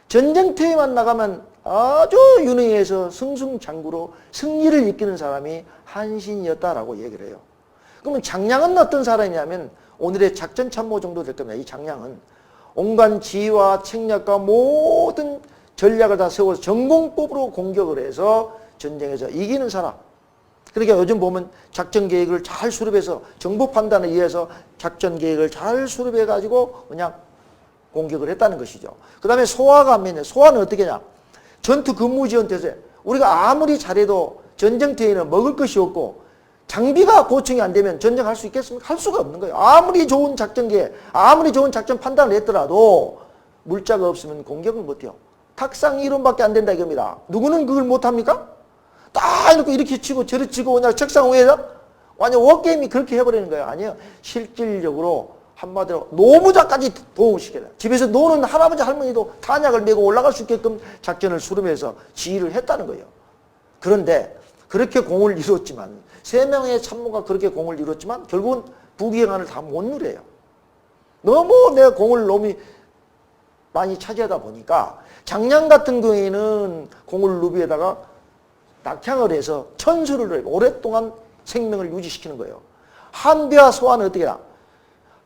전쟁터에만 나가면 아주 유능해서 승승장구로 승리를 이끄는 사람이 한신이었다라고 얘기를 해요. 그러면 장량은 어떤 사람이냐면 오늘의 작전 참모 정도 될 겁니다. 이 장량은 온갖 지혜와 책략과 모든 전략을 다 세워서 전공법으로 공격을 해서 전쟁에서 이기는 사람. 그러니까 요즘 보면 작전 계획을 잘 수립해서 정보 판단에 의해서 작전 계획을 잘 수립해 가지고 그냥 공격을 했다는 것이죠. 그 다음에 소화가 안면에 소화는 어떻게 하냐. 전투 근무 지원 태세. 우리가 아무리 잘해도 전쟁터에는 먹을 것이 없고 장비가 보충이 안 되면 전쟁할 수 있겠습니까? 할 수가 없는 거예요. 아무리 좋은 작전 계획, 아무리 좋은 작전 판단을 했더라도 물자가 없으면 공격을 못해요. 탁상 이론밖에 안 된다 이겁니다. 누구는 그걸 못합니까? 딱 이렇게 이렇게 치고 저렇게 치고 그냥 책상 위에서 완전 워게임이 그렇게 해버리는 거예요. 아니요. 실질적으로 한마디로 노무자까지 도움을 시켜요. 집에서 노는 할아버지 할머니도 탄약을 메고 올라갈 수 있게끔 작전을 수립해서 지휘를 했다는 거예요. 그런데 그렇게 공을 이뤘지만 3명의 참모가 그렇게 공을 이뤘지만 결국은 부귀영화를 다 못 누려요. 너무 내가 공을 너무 많이 차지하다 보니까 장량 같은 경우에는 공을 누비에다가 낙향을 해서 천수를 오랫동안 생명을 유지시키는 거예요. 한비와 소화는 어떻게 해요?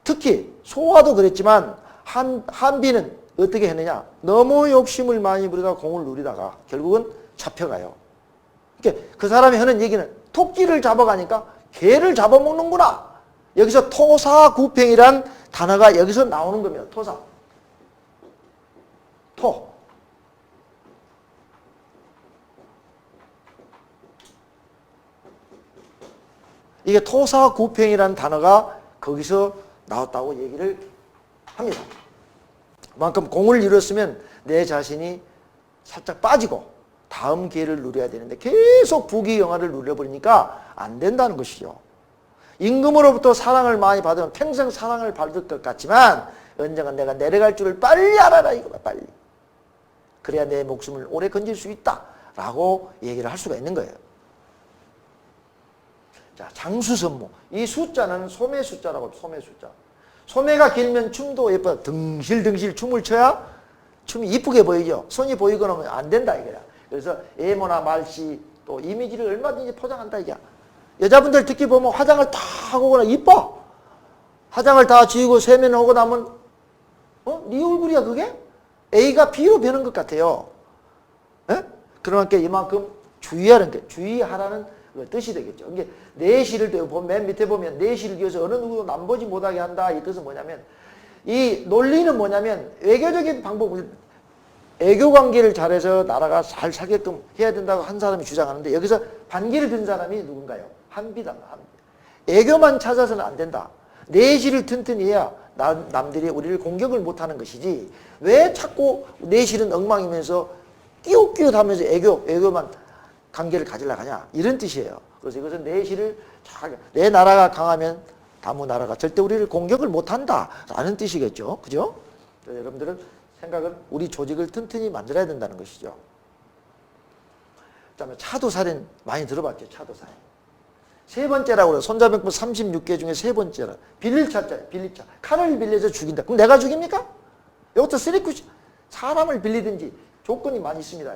특히 소화도 그랬지만 한비는 어떻게 했느냐? 너무 욕심을 많이 부리다가 공을 누리다가 결국은 잡혀가요. 그러니까 그 사람이 하는 얘기는 토끼를 잡아가니까 개를 잡아먹는구나. 여기서 토사구팽이란 단어가 여기서 나오는 겁니다. 토사. 토. 이게 토사구팽이란 단어가 거기서 나왔다고 얘기를 합니다. 그만큼 공을 이뤘으면 내 자신이 살짝 빠지고 다음 기회를 누려야 되는데 계속 부귀영화를 누려버리니까 안 된다는 것이죠. 임금으로부터 사랑을 많이 받으면 평생 사랑을 받을 것 같지만 언젠가 내가 내려갈 줄을 빨리 알아라 이거야 빨리. 그래야 내 목숨을 오래 건질 수 있다라고 얘기를 할 수가 있는 거예요. 자, 장수선무. 이 숫자는 소매 숫자라고 소매 숫자. 소매가 길면 춤도 예뻐. 등실등실 춤을 춰야 춤이 이쁘게 보이죠. 손이 보이거나 하면 안 된다 이거야. 그래서 애모나 말씨 또 이미지를 얼마든지 포장한다 이게. 여자분들 특히 보면 화장을 다 하고거나 이뻐. 화장을 다 지우고 세면하고 나면 네 얼굴이야 그게? A가 B로 변한 것 같아요. 에? 그러니까 이만큼 주의하라는 게 주의하라는 뜻이 되겠죠. 이게 내시를 맨 밑에 보면 내시를 기해서 어느 누구도 남보지 못하게 한다. 이 뜻은 뭐냐면 이 논리는 뭐냐면 외교적인 방법, 애교 관계를 잘해서 나라가 잘 살게끔 해야 된다고 한 사람이 주장하는데 여기서 반기를 든 사람이 누군가요? 한비다. 한비. 애교만 찾아서는 안 된다. 내실을 튼튼히 해야 남들이 우리를 공격을 못하는 것이지 왜 자꾸 내실은 엉망이면서 끼웃끼웃하면서 애교만 관계를 가지려고 하냐 이런 뜻이에요. 그래서 이것은 내실을 내 나라가 강하면 다무 나라가 절대 우리를 공격을 못한다라는 뜻이겠죠. 그죠? 여러분들은 생각은 우리 조직을 튼튼히 만들어야 된다는 것이죠. 그다음에 차도살인 많이 들어봤죠. 차도살인. 세 번째라고 그래요. 손자병법 36개 중에 세 번째라. 빌릴 차자예요. 빌릴 차. 칼을 빌려서 죽인다. 그럼 내가 죽입니까? 이것도 쓰리쿠시. 사람을 빌리든지 조건이 많이 있습니다.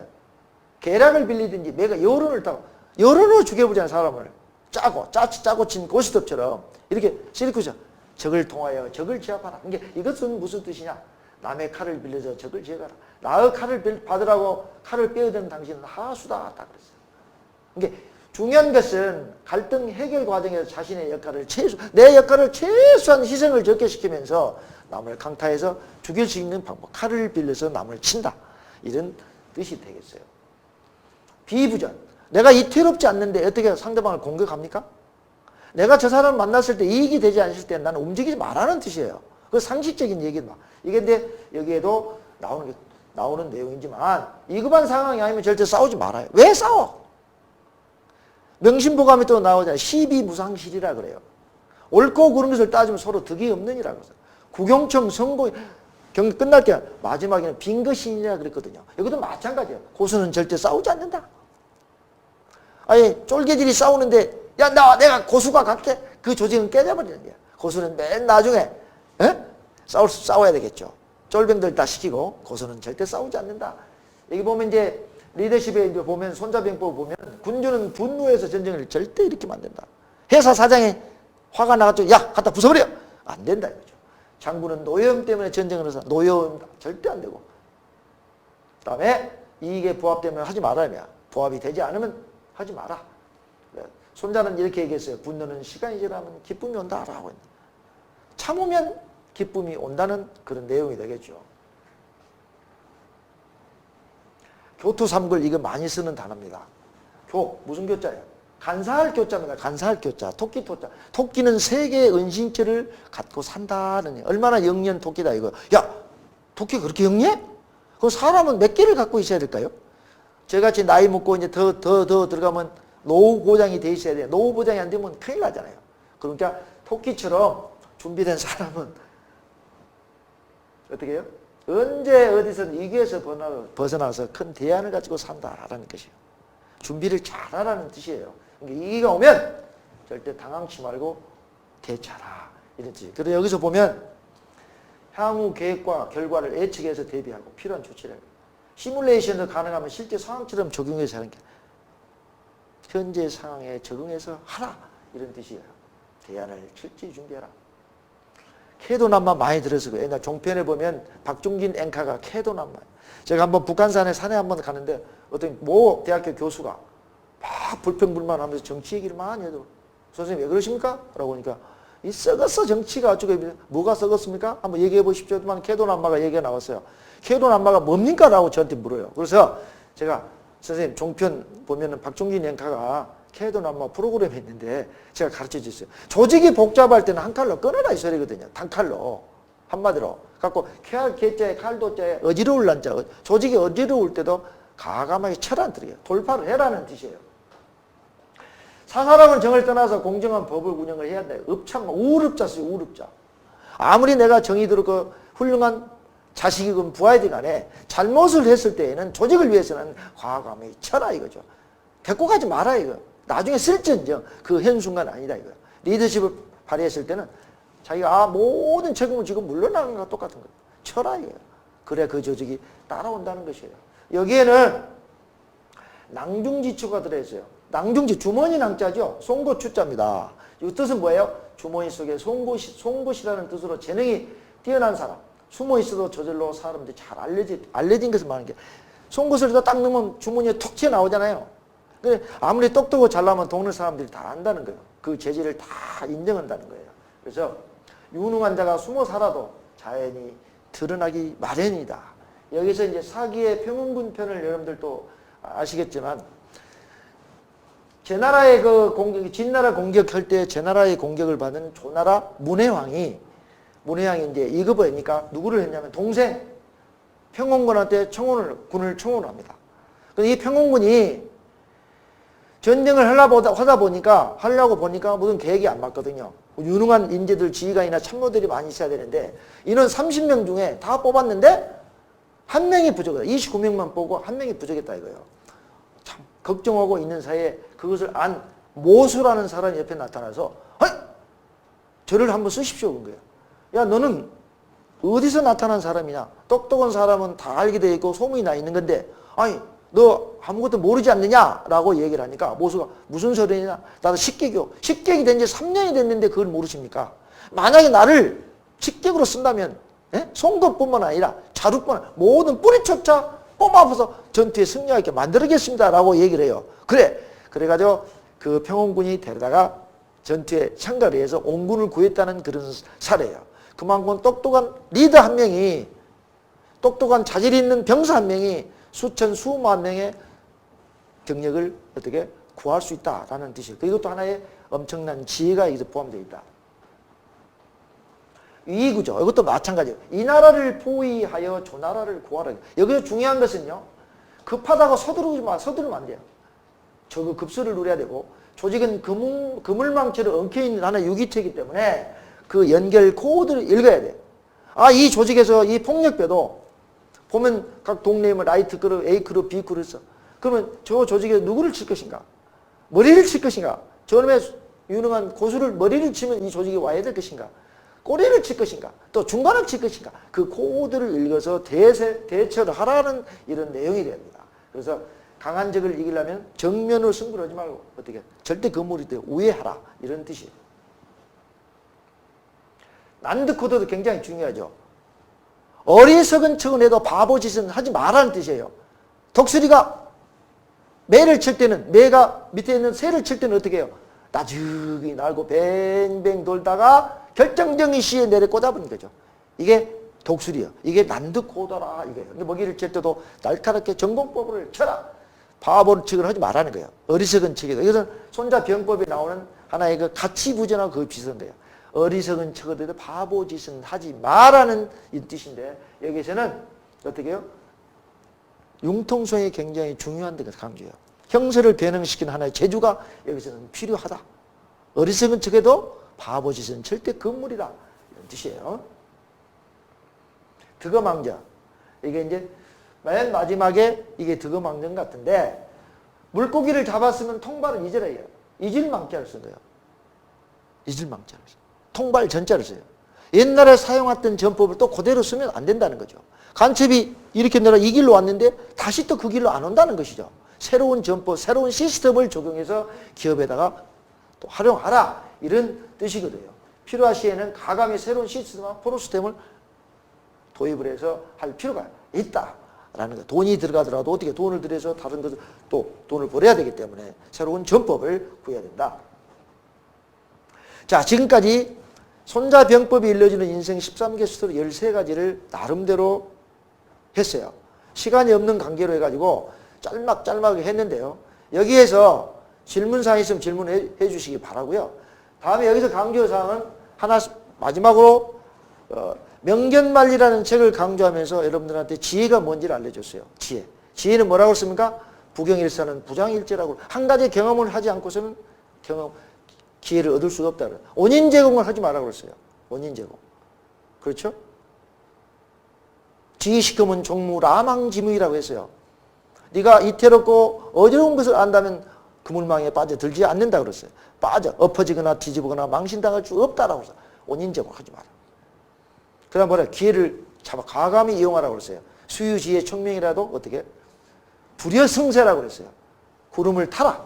계략을 빌리든지 내가 여론을 타고 여론으로 죽여보자는 사람을 짜고 친 고스톱처럼 이렇게 쓰리쿠시. 적을 통하여 적을 제압하라. 그러니까 이것은 무슨 뜻이냐? 남의 칼을 빌려서 적을 제거하라. 나의 칼을 받으라고 칼을 빼어든 당신은 하수다. 딱 그랬어요. 그러니까 중요한 것은 갈등 해결 과정에서 자신의 역할을 내 역할을 최소한 희생을 적게 시키면서 남을 강타해서 죽일 수 있는 방법. 칼을 빌려서 남을 친다. 이런 뜻이 되겠어요. 비부전. 내가 이태롭지 않는데 어떻게 상대방을 공격합니까? 내가 저 사람을 만났을 때 이익이 되지 않을 때 나는 움직이지 말라는 뜻이에요. 그 상식적인 얘기다. 이게 근데 여기에도 나오는 내용이지만 위급한 상황이 아니면 절대 싸우지 말아요. 왜 싸워? 명심보감이 또 나오잖아요. 시비무상실이라 그래요. 옳고 그른 것을 따지면 서로 득이 없느니라고 해서. 구경청 선고 경기 끝날 때 마지막에는 빈거신이라 그랬거든요. 여기도 마찬가지예요. 고수는 절대 싸우지 않는다. 아니 쫄개들이 싸우는데 야 내가 고수가 갈게. 그 조직은 깨져버리는 거야. 고수는 맨 나중에 싸워야 되겠죠. 쫄병들 다 시키고 고수는 절대 싸우지 않는다. 여기 보면 이제 리더십에 이제 보면 손자병법 보면 군주는 분노해서 전쟁을 절대 일으키면 안 된다. 회사 사장이 화가 나가지고 야 갖다 부숴버려 안 된다 이거죠. 장군은 노여움 때문에 전쟁을 해서 노여움 절대 안 되고 그다음에 이익에 부합되면 하지 말아야 부합이 되지 않으면 하지 마라. 손자는 이렇게 얘기했어요. 분노는 시간이 지나면 기쁨이 온다라고 했는데 참으면 기쁨이 온다는 그런 내용이 되겠죠. 교토 삼글 이거 많이 쓰는 단어입니다. 무슨 교자예요? 간사할 교자입니다. 간사할 교자. 토끼 토자. 토끼는 세 개의 은신처를 갖고 산다는 얼마나 영리한 토끼다 이거. 야, 토끼가 그렇게 영리해? 그럼 사람은 몇 개를 갖고 있어야 될까요? 저같이 나이 먹고 이제 더 들어가면 노후 보장이 돼 있어야 돼요. 노후 보장이 안 되면 큰일 나잖아요. 그러니까 토끼처럼 준비된 사람은 어떻게 해요? 언제 어디서든 위기에서 벗어나서 큰 대안을 가지고 산다라는 것이에요. 준비를 잘하라는 뜻이에요. 그러니까 위기가 오면 절대 당황치 말고 대처하라 이런 뜻이에요. 그래서 여기서 보면 향후 계획과 결과를 예측해서 대비하고 필요한 조치를 해요. 시뮬레이션도 가능하면 실제 상황처럼 적용해서 하는 게 현재 상황에 적응해서 하라 이런 뜻이에요. 대안을 철저히 준비해라. 캐도남마 많이 들었어요. 옛날 종편에 보면 박종진 앵커가 캐도남마. 제가 한번 북한산에 산에 한번 가는데 어떤 모 대학교 교수가 막 불평불만하면서 정치 얘기를 많이 해도 선생님 왜 그러십니까? 라고 하니까 이 썩었어 정치가 어쩌고 뭐가 썩었습니까? 한번 얘기해 보십시오만 캐도남마가 얘기가 나왔어요. 캐도남마가 뭡니까? 라고 저한테 물어요. 그래서 제가 선생님 종편 보면은 박종진 앵커가 캐도남마 프로그램이 있는데 제가 가르쳐 줬어요. 조직이 복잡할 때는 한 칼로 끊어라 이 소리거든요. 단칼로. 한마디로. 갖고 개자에 칼도자에 어지러울 난자. 조직이 어지러울 때도 가감하게 철안 들여요. 돌파를 해라는 뜻이에요. 사사람은 정을 떠나서 공정한 법을 운영을 해야 한다. 업참, 우릅자 쓰요 우릅자. 아무리 내가 정의대로 그 훌륭한 자식이건 부하이든 간에 잘못을 했을 때에는 조직을 위해서는 과감하게 쳐라 이거죠. 데리고 가지 마라 이거. 나중에 쓸지언정 그 현순간 아니다 이거야. 리더십을 발휘했을 때는 자기가 모든 책임을 지금 물러나는 것과 똑같은 거예요. 쳐라 이거예요. 그래 그 조직이 따라온다는 것이에요. 여기에는 낭중지추가 들어있어요. 낭중지 주머니 낭자죠. 송곳추자입니다. 이 뜻은 뭐예요? 주머니 속에 송곳이라는 뜻으로 재능이 뛰어난 사람. 숨어 있어도 저절로 사람들이 잘 알려진 것을 말하는 게 송곳을 딱 넣으면 주머니에 톡 튀어나오잖아요. 아무리 똑똑하고 잘나면 동네 사람들이 다 안다는 거예요. 그 재질을 다 인정한다는 거예요. 그래서 유능한 자가 숨어 살아도 자연히 드러나기 마련이다. 여기서 이제 사기의 평흥군 편을 여러분들도 아시겠지만 제나라의 그 공격, 진나라 공격할 때 제나라의 공격을 받은 조나라 문해왕이 이제 이급을 하니까 누구를 했냐면 동생 평흥군한테 군을 청원을 합니다. 근데 이 평흥군이 전쟁을 하려고 보니까 무슨 계획이 안 맞거든요. 유능한 인재들, 지휘관이나 참모들이 많이 있어야 되는데 인원 30명 중에 다 뽑았는데 한 명이 부족하다. 29명만 뽑고 한 명이 부족했다 이거예요. 참 걱정하고 있는 사이에 그것을 안 모수라는 사람이 옆에 나타나서 저를 한번 쓰십시오 그런 거예요. 야 너는 어디서 나타난 사람이냐. 똑똑한 사람은 다 알게 돼 있고 소문이 나 있는 건데 아니 너 아무것도 모르지 않느냐라고 얘기를 하니까 모수가 무슨 소리냐. 나도 식객이 된 지 3년이 됐는데 그걸 모르십니까? 만약에 나를 식객으로 쓴다면 송곳뿐만 아니라 자루뿐만 아니라 모든 뿌리초차 뽑아서 전투에 승리하게 만들겠습니다 라고 얘기를 해요. 그래가지고 그 평흥군이 데려다가 전투에 참가를 해서 온군을 구했다는 그런 사례예요. 그만큼 똑똑한 리더 한 명이 똑똑한 자질 있는 병사 한 명이 수만 명의 경력을 어떻게 구할 수 있다라는 뜻이에요. 이것도 하나의 엄청난 지혜가 여기서 포함되어 있다. 위구죠. 이것도 마찬가지예요. 이 나라를 포위하여 저 나라를 구하라. 여기서 중요한 것은요. 급하다고 서두르면 안 돼요. 저거 급수를 누려야 되고 조직은 그물망처럼 엉켜있는 하나의 유기체이기 때문에 그 연결 코드를 읽어야 돼요. 이 조직에서 이 폭력배도 보면 각 동네에 라이트 그룹, A 그룹, B 그룹 있어. 그러면 저 조직에서 누구를 칠 것인가? 머리를 칠 것인가? 저놈의 유능한 고수를 머리를 치면 이 조직이 와야 될 것인가? 꼬리를 칠 것인가? 또 중간을 칠 것인가? 그 코드를 읽어서 대처를 하라는 이런 내용이 됩니다. 그래서 강한 적을 이기려면 정면으로 승부를 하지 말고 어떻게 절대 건물이 돼 우회하라 이런 뜻이에요. 난드 코드도 굉장히 중요하죠. 어리석은 척은 해도 바보짓은 하지 말라는 뜻이에요. 독수리가 매를 칠 때는 매가 밑에 있는 새를 칠 때는 어떻게 해요? 나중히 날고 뱅뱅 돌다가 결정적인 시에 내려 꽂아버리는 거죠. 이게 독수리요. 이게 난드코더라 이거예요. 근데 먹이를 칠 때도 날카롭게 전공법을 쳐라. 바보측을 하지 말라는 거예요. 어리석은 척이다. 이것은 손자병법에 나오는 하나의 그 가치부전하고 그 비슷한 거예요. 어리석은 척을 해도 바보짓은 하지 말라는 이 뜻인데 여기서는 어떻게 해요? 융통성이 굉장히 중요한 데가 강조해요. 형세를 변형시키는 하나의 재주가 여기서는 필요하다. 어리석은 척해도 바보짓은 절대 건물이다. 이런 뜻이에요. 득어망정. 이게 이제 맨 마지막에 이게 득어망정 같은데 물고기를 잡았으면 통발은 잊으라 해요. 잊을망자를 쓴 거예요. 잊을망자를 써요. 통발 전자를 써요. 옛날에 사용했던 전법을 또 그대로 쓰면 안 된다는 거죠. 간첩이 이렇게 내가 이 길로 왔는데 다시 또 그 길로 안 온다는 것이죠. 새로운 전법, 새로운 시스템을 적용해서 기업에다가 또 활용하라 이런 뜻이거든요. 필요한 시에는 가감히 새로운 시스템과 프로시스템을 도입을 해서 할 필요가 있다라는 거. 돈이 들어가더라도 어떻게 돈을 들여서 다른 것을 또 돈을 벌어야 되기 때문에 새로운 전법을 구해야 된다. 자, 지금까지 손자병법이 일러주는 인생 13개 스토리 13가지를 나름대로 했어요. 시간이 없는 관계로 해가지고 짤막짤막하게 했는데요. 여기에서 질문사항이 있으면 질문해 주시기 바라고요. 다음에 여기서 강조사항은 하나 마지막으로 명견만리라는 책을 강조하면서 여러분들한테 지혜가 뭔지를 알려줬어요. 지혜. 지혜는 뭐라고 씁니까? 부경일사는 부장일제라고 한 가지 경험을 하지 않고서는 기회를 얻을 수가 없다. 원인 제공을 하지 말라고 그랬어요. 원인 제공. 그렇죠? 지식금은 종무 라망지무이라고 했어요. 네가 이태롭고 어지러운 것을 안다면 그물망에 빠져들지 않는다 그랬어요. 엎어지거나 뒤집거나 망신당할 수 없다라고 했어요. 원인 제공하지 마라. 그 다음 뭐래? 기회를 잡아 과감히 이용하라고 그랬어요. 수유지혜 청명이라도 어떻게? 불여성세라고 그랬어요. 구름을 타라.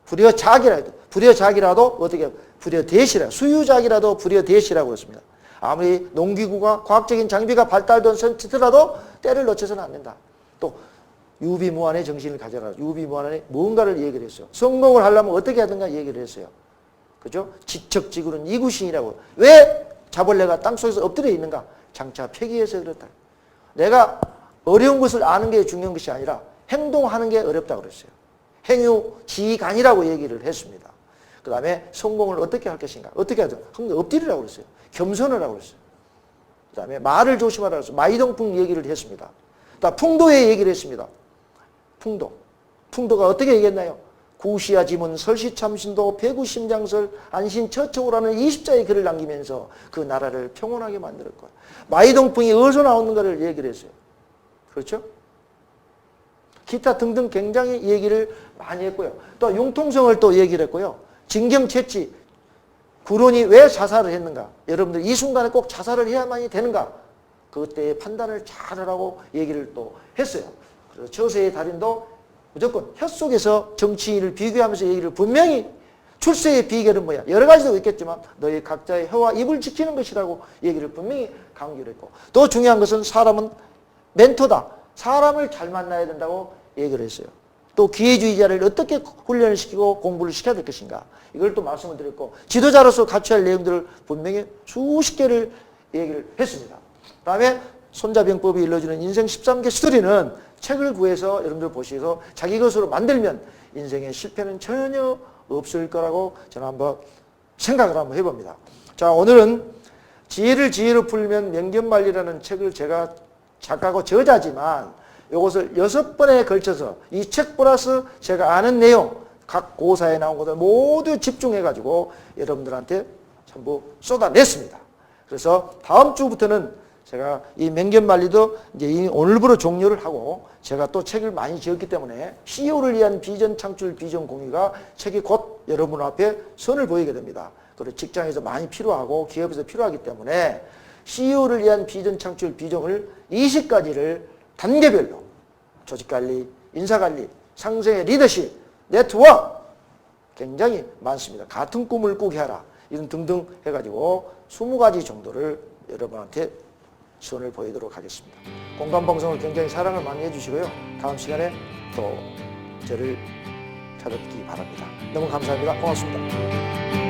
불여작이라도 어떻게? 불여대시라. 수유작이라도 불여대시라고 그랬습니다. 아무리 농기구가 과학적인 장비가 발달된 선치더라도 때를 놓쳐서는 안 된다. 또 유비무환의 정신을 가져라. 유비무환의 뭔가를 얘기를 했어요. 성공을 하려면 어떻게 하든가 얘기를 했어요. 그죠? 지척지구는 이구신이라고. 왜 자벌레가 땅속에서 엎드려 있는가? 장차 폐기해서 그렇다. 내가 어려운 것을 아는 게 중요한 것이 아니라 행동하는 게 어렵다고 그랬어요. 행유지간이라고 얘기를 했습니다. 그 다음에 성공을 어떻게 할 것인가? 어떻게 하든 엎드리라고 그랬어요. 겸손을 하라고 그랬어요. 그 다음에 말을 조심하라고 했어요. 마이동풍 얘기를 했습니다. 또 풍도의 얘기를 했습니다. 풍도가 어떻게 얘기했나요? 구시야지문 설시참신도 배구심장설 안신처초라는 20자의 글을 남기면서 그 나라를 평온하게 만들었고요. 마이동풍이 어디서 나오는가를 얘기를 했어요. 그렇죠? 기타 등등 굉장히 얘기를 많이 했고요. 또 융통성을 또 얘기를 했고요. 진경채치, 구론이 왜 자살을 했는가? 여러분들 이 순간에 꼭 자살을 해야만이 되는가? 그때의 판단을 잘 하라고 얘기를 또 했어요. 그래서 처세의 달인도 무조건 혀 속에서 정치인을 비교하면서 얘기를 분명히 출세의 비결은 뭐야? 여러 가지도 있겠지만 너희 각자의 혀와 입을 지키는 것이라고 얘기를 분명히 강조를 했고 또 중요한 것은 사람은 멘토다. 사람을 잘 만나야 된다고 얘기를 했어요. 또 기회주의자를 어떻게 훈련을 시키고 공부를 시켜야 될 것인가. 이걸 또 말씀을 드렸고 지도자로서 갖춰야 할 내용들을 분명히 수십 개를 얘기를 했습니다. 다음에 손자병법이 일러주는 인생 13개 스토리는 책을 구해서 여러분들 보시고 자기 것으로 만들면 인생의 실패는 전혀 없을 거라고 저는 한번 생각을 한번 해봅니다. 자, 오늘은 지혜로 풀면 명견만리라는 책을 제가 작가고 저자지만 이것을 6번에 걸쳐서 이 책 플러스 제가 아는 내용 각 고사에 나온 것들 모두 집중해가지고 여러분들한테 전부 쏟아냈습니다. 그래서 다음 주부터는 제가 이 명견만리도 이제 오늘부로 종료를 하고 제가 또 책을 많이 지었기 때문에 CEO를 위한 비전 창출 비전 공유가 책이 곧 여러분 앞에 선을 보이게 됩니다. 그리고 직장에서 많이 필요하고 기업에서 필요하기 때문에 CEO를 위한 비전 창출 비전을 20가지를 단계별로 조직관리, 인사관리, 상생의 리더십, 네트워크 굉장히 많습니다. 같은 꿈을 꾸게 하라. 이런 등등 해가지고 20가지 정도를 여러분한테 선을 보이도록 하겠습니다. 공감방송을 굉장히 사랑을 많이 해주시고요. 다음 시간에 또 저를 찾아뵙기 바랍니다. 너무 감사합니다. 고맙습니다.